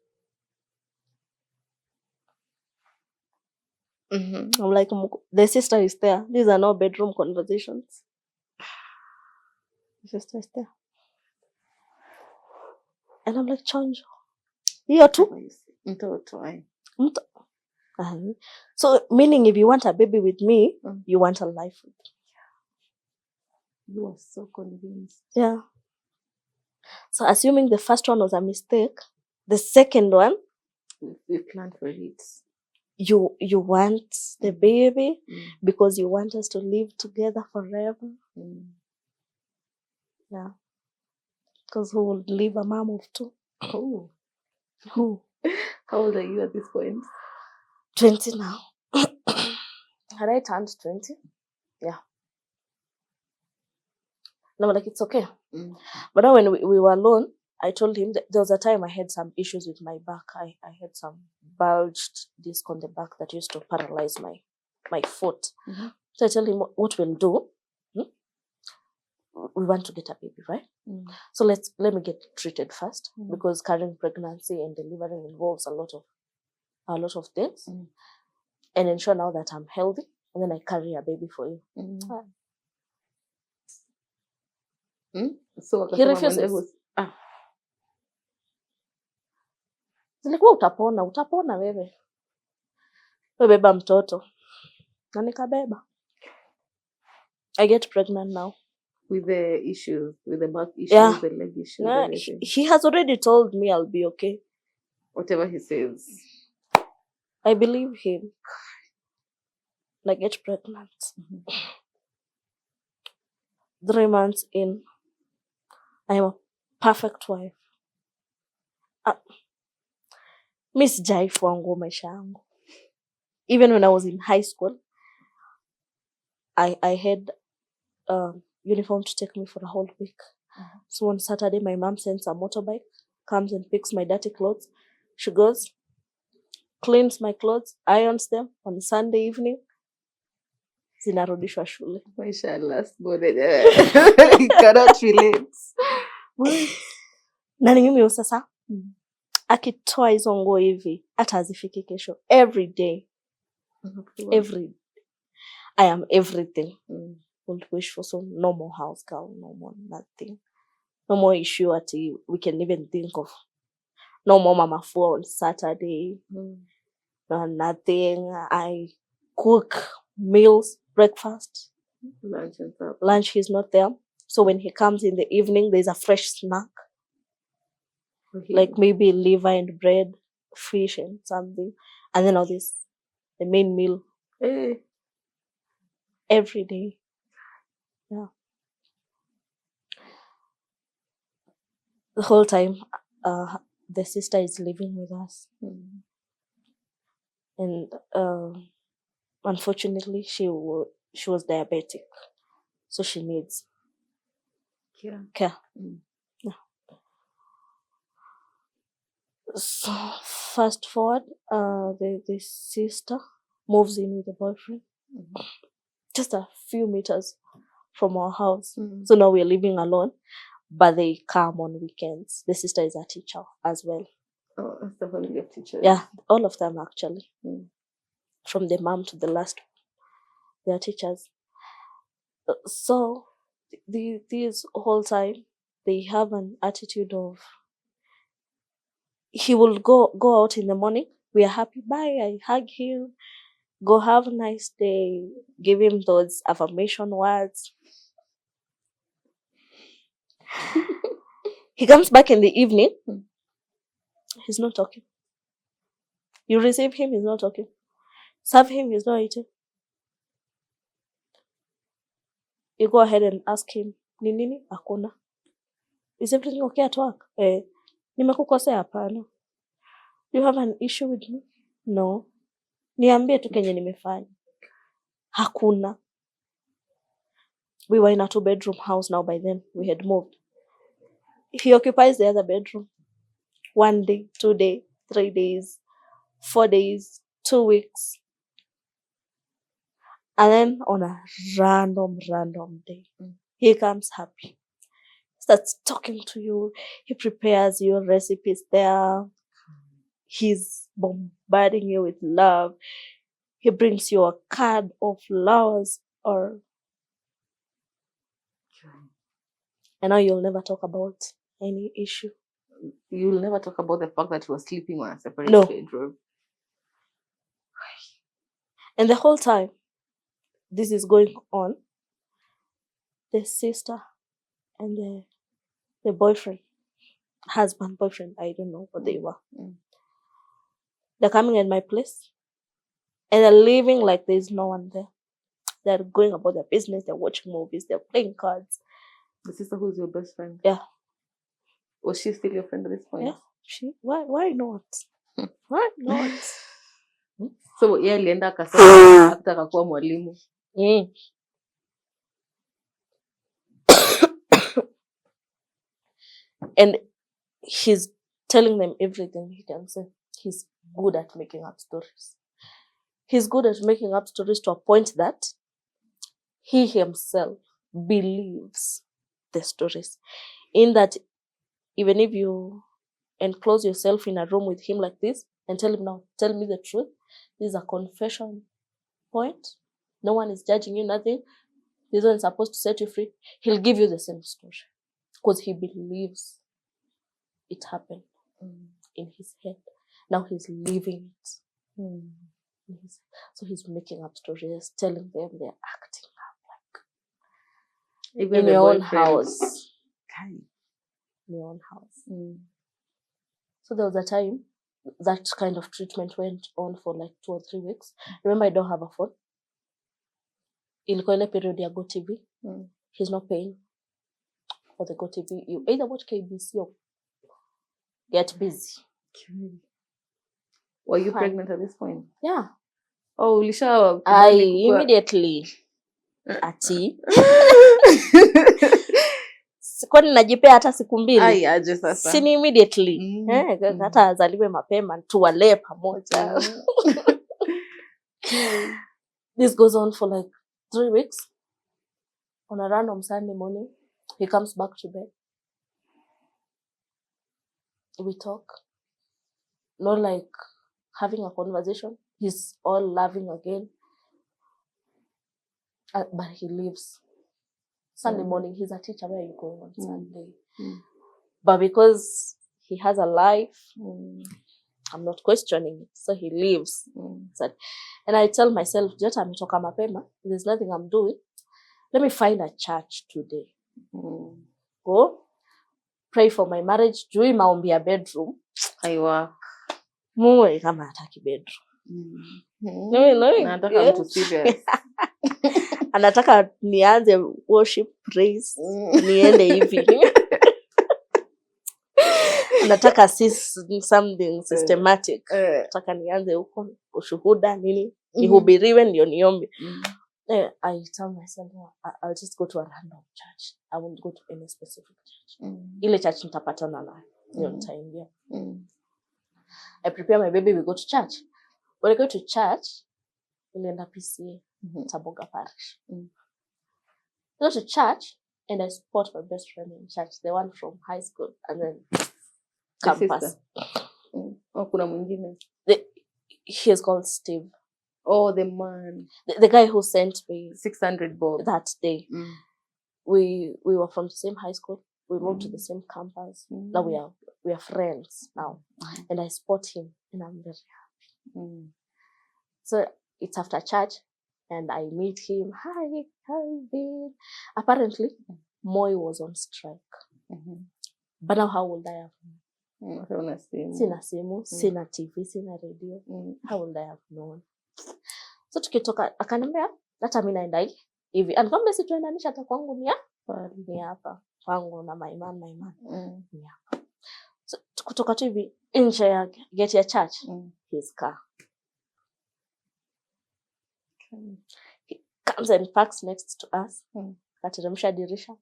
Speaker 1: I'm like, the sister is there. These are no bedroom conversations. The sister is there. And I'm like, Chonjo. Hiyo tu?
Speaker 2: Mtoto.
Speaker 1: So, meaning if you want a baby with me, you want a life with me.
Speaker 2: You are so convinced.
Speaker 1: Yeah. So, assuming the first one was a mistake, the second one,
Speaker 2: we planned for it.
Speaker 1: You want the baby because you want us to live together forever. Yeah. Because who would leave a mom of 2?
Speaker 2: Oh.
Speaker 1: Who?
Speaker 2: How old are you at this point?
Speaker 1: 20 now. Had I turned 20? Yeah. No, like it's okay. But now when we were alone, I told him that there was a time I had some issues with my back. I had some bulged disc on the back that used to paralyze my foot. So I told him what we'll do. we want to get a baby, right? So let me get treated first, because carrying pregnancy and delivering involves a lot of things, and ensure now that I'm healthy, and then I carry a baby for you.
Speaker 2: So
Speaker 1: He refuses. Nilikuwa utapona wewe beba mtoto, na nikabeba. I get pregnant now.
Speaker 2: With the issues, with the back issues, the leg issues.
Speaker 1: He has already told me I'll be okay.
Speaker 2: Whatever he says.
Speaker 1: I believe him. And I get pregnant. 3 months in, I am a perfect wife. Mi sijaifua nguo maisha yangu. Even when I was in high school, I had uniform to take me for a whole week. So on Saturday, my mom sends a motorbike, comes and picks my dirty clothes. She goes, cleans my clothes, irons them. On Sunday evening, zinarudishwa shule.
Speaker 2: Maisha last born. You cannot relate.
Speaker 1: Na ni mimi sasa akitoa hizo nguo hivi hata hazifiki kesho. Every day. I am everything. Would wish for, so no more house girl, no more nothing. No more issue at we can even think of. No more mama four on Saturday. No, nothing. I cook meals, breakfast. Lunch he's not there. So when he comes in the evening, there's a fresh snack. Like maybe liver and bread, fish and something. And then all this, the main meal. Every day. Yeah. The whole time, the sister is living with us. And unfortunately, she was diabetic. So she needs care. Yeah. So fast forward, the sister moves in with the boyfriend. Just a few meters from our house. So now we're living alone, but they come on weekends. The sister is a teacher as well.
Speaker 2: Oh, that's the family of teachers.
Speaker 1: Yeah, all of them actually. From the mom to the last, they are teachers. So this whole time, they have an attitude of, he will go out in the morning. We are happy. Bye. I hug him. Go have a nice day. Give him those affirmation words. He comes back in the evening. He's not talking. You receive him, he's not talking. Serve him, he's not eating. You go ahead and ask him, ni nini? Hakuna. Is everything okay at work? Nimekukosea? Hapana. You have an issue with me? No. Niambie tu kenye nimefanya. Hakuna. We were in a 2-bedroom house now by then. We had moved. He occupies the other bedroom. 1 day, 2 days, 3 days, 4 days, 2 weeks. And then on a random day, he comes happy. Starts talking to you. He prepares your recipes there. He's bombarding you with love. He brings you a card of flowers and now you'll never talk about any issue.
Speaker 2: You'll never talk about the fact that you were sleeping on a separate bedroom.
Speaker 1: And the whole time this is going on, the sister and the boyfriend, boyfriend, I don't know what they were. They're coming at my place and they're living like there's no one there. They're going about their business, they're watching movies, they're playing cards.
Speaker 2: The sister who's your best friend?
Speaker 1: Yeah.
Speaker 2: Was she still your friend at this point?
Speaker 1: Yeah. Why not? Why not?
Speaker 2: So yeye alienda akasema hata akakuwa mwalimu.
Speaker 1: And he's telling them everything he can say. He's good at making up stories. He's good at making up stories to a point that he himself believes the stories. In that, even if you enclose yourself in a room with him like this and tell him, now, tell me the truth. This is a confession point. No one is judging you, nothing. This one is supposed to set you free. He'll give you the same story because he believes it happened in his head. Now he's living it. So he's making up stories, telling them they're acting up like even in your own house. In your own house. So there was a time that kind of treatment went on for like 2 or 3 weeks. Remember, I don't have a phone. Ilikuwa ile period ya Go TV. He's not paying for the Go TV. You either watch KBC or get busy.
Speaker 2: Were you pregnant at this point?
Speaker 1: Yeah.
Speaker 2: Oh, Lisha.
Speaker 1: I immediately ati. Kwani najipea hata siku 2.
Speaker 2: Ai aje sasa.
Speaker 1: Sini immediately. Hata azaliwe mapema tuwalee pamoja. This goes on for like 3 weeks. On a random Sunday morning, he comes back to bed. We talk. Not like having a conversation. He's all laughing again. But he leaves. Sunday morning, he's a teacher. Where are you going on Sunday? But because he has a life, I'm not questioning it. So he leaves. And I tell myself, Jota ametoka mapema. There's nothing I'm doing. Let me find a church today. Go pray for my marriage. Jui maombi ya bedroom.
Speaker 2: Aiwa.
Speaker 1: Muwe kama hataki bedroom.
Speaker 2: Nataka mtu serious.
Speaker 1: Anataka nianze worship, praise, niende hivi. Anataka something systematic. Nataka nianze huko ushuhuda nini, nihubiriwe ndio niombe. I tell myself, I'll just go to a random church. I won't go to any specific church. Ile church nitapatana nayo, ndio nitaingia. I prepare my baby, we go to church. When I go to church, nilienda PCA, Taboga Parish. Go to church, and I spot my best friend in church, the one from high school, and then campus.
Speaker 2: Oh, kuna mwingine.
Speaker 1: He's called Steve.
Speaker 2: Oh, the man.
Speaker 1: The guy who sent me
Speaker 2: 600 bob
Speaker 1: that day. We were from the same high school. We moved to the same campus. Now we are friends now. And I spot him, and I'm very happy. So it's after church, and I meet him. Hi, how you been? Apparently, Moi was on strike. But now how would I have known? Sina simu, sina TV, sina radio. How would I have known? So tukitoka akaniambia hata mimi naenda hivi. Anakwambia si tuendanisha hata kwangu ni hapa. Kwangu na my man. Ni hapa. So kutoka tu hivi nje ya gate ya church, his car. He comes and parks next to us. Kateremsha dirisha.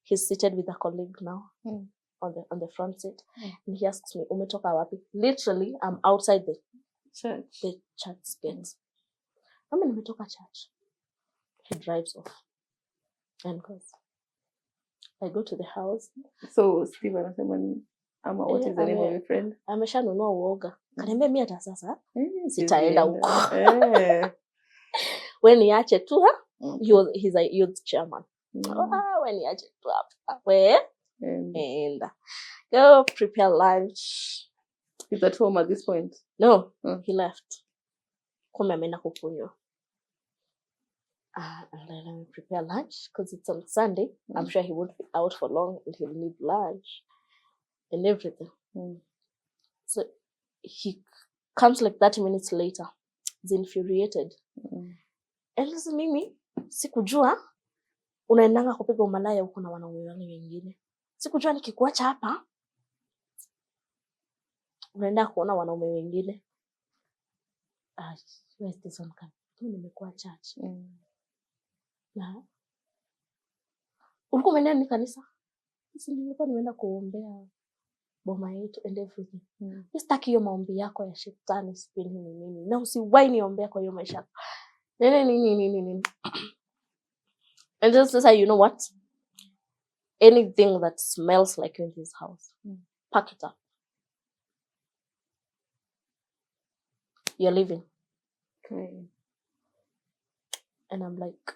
Speaker 1: He's seated with a colleague now on the front seat. And he asks me, umetoka wapi? Literally, I'm outside the church gate. Mama nimetoka church. He drives off and goes. I go to the house.
Speaker 2: So Steve anasema ama what is the name of your friend?
Speaker 1: Ameshanunua uoga. Kaniambia mimi hata sasa sitaenda huko. When niache tu he's a youth chairman. When niache tu hapa. Where? And go prepare lunch.
Speaker 2: He's at home at this point?
Speaker 1: No, he left. Come ameenda kukunywa. And then I prepare lunch because it's on Sunday. I'm sure he won't be out for long and he'll need lunch and everything. So he comes like 30 minutes later. He's infuriated. And listen, mimi sikujua unaendanga kupiga umalaya huko na wanaume wengine. Sikujua nikikuacha hapa unaenda kuona wanaume wengine. Where is this one coming? Nimekuwa church. Na ulikuwa umeenda ni kanisa? Sisi nilikuwa nimeenda kuombea boma yetu and everything. Sitaki hiyo maombi yako ya shetani sipendi nini. Na usiwahi niombea kwa hiyo maisha yako. Nini. And just say, you know what? anything that smells like in this house, pack it up. You're leaving.
Speaker 2: Okay.
Speaker 1: And I'm like,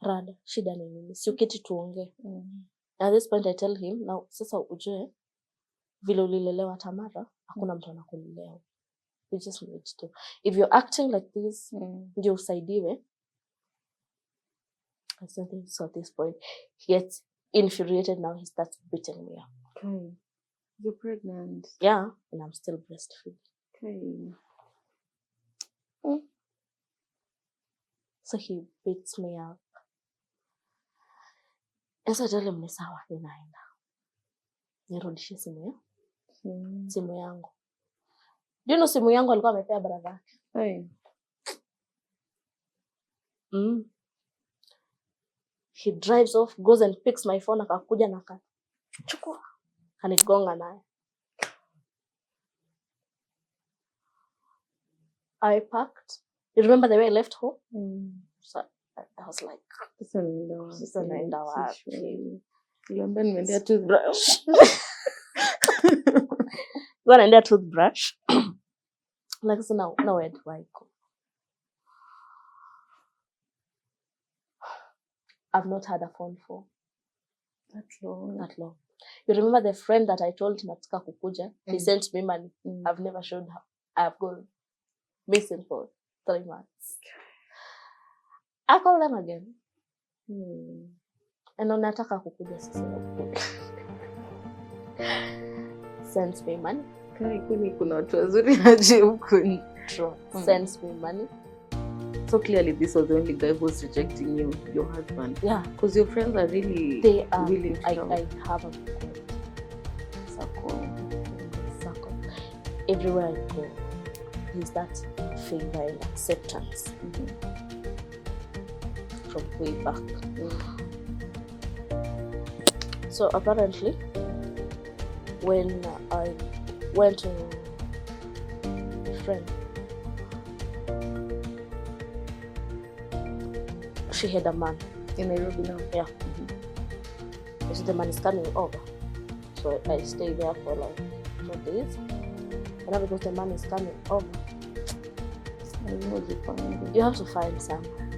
Speaker 1: Rada, shida ni nini? Si uketi tuongee. At this point I tell him, now sasa ujue vile ulilelewa Tamara, hakuna mtu anakulelea. You just need to. If you're acting like this, ndio usaidiwe. I don't think so at this point. He gets infuriated now. He starts beating me up.
Speaker 2: Okay. You're pregnant.
Speaker 1: Yeah, and I'm still breastfeeding.
Speaker 2: Okay.
Speaker 1: So he beats me up. And so I tell him, ni sawa, ninaenda. Nirudishie simu yangu. Do you know simu yangu alikuwa amepea brother yake?
Speaker 2: Hey.
Speaker 1: He drives off, goes and picks my phone, akakuja na akachukua. Kanigonga naye. I packed. You remember the way I left home? So I was like, sasa naenda wapi?
Speaker 2: Uliambia nimeendea toothbrush.
Speaker 1: Naendea toothbrush. Like, so now where do I go? I've not had a phone for
Speaker 2: that long.
Speaker 1: You remember the friend that I told nataka kukuja? He sent me money. I've never showed her. I've gone missing for 3 months. I call them again. And nataka kukuja sasa. Sends me money.
Speaker 2: Kuni kuna watu wazuri aje huko.
Speaker 1: Sends me money.
Speaker 2: So clearly this was the only guy who was rejecting you, your husband.
Speaker 1: Yeah.
Speaker 2: Because your friends are really willing to help.
Speaker 1: I have a circle. Everywhere I go, there's that favor and acceptance from way back. So apparently, when I went to a friend, she had a man
Speaker 2: in Nairobi now.
Speaker 1: Yeah. So the man is coming over. So I stayed there for like 4 days. And now because the man is coming over,
Speaker 2: you have to
Speaker 1: find somewhere.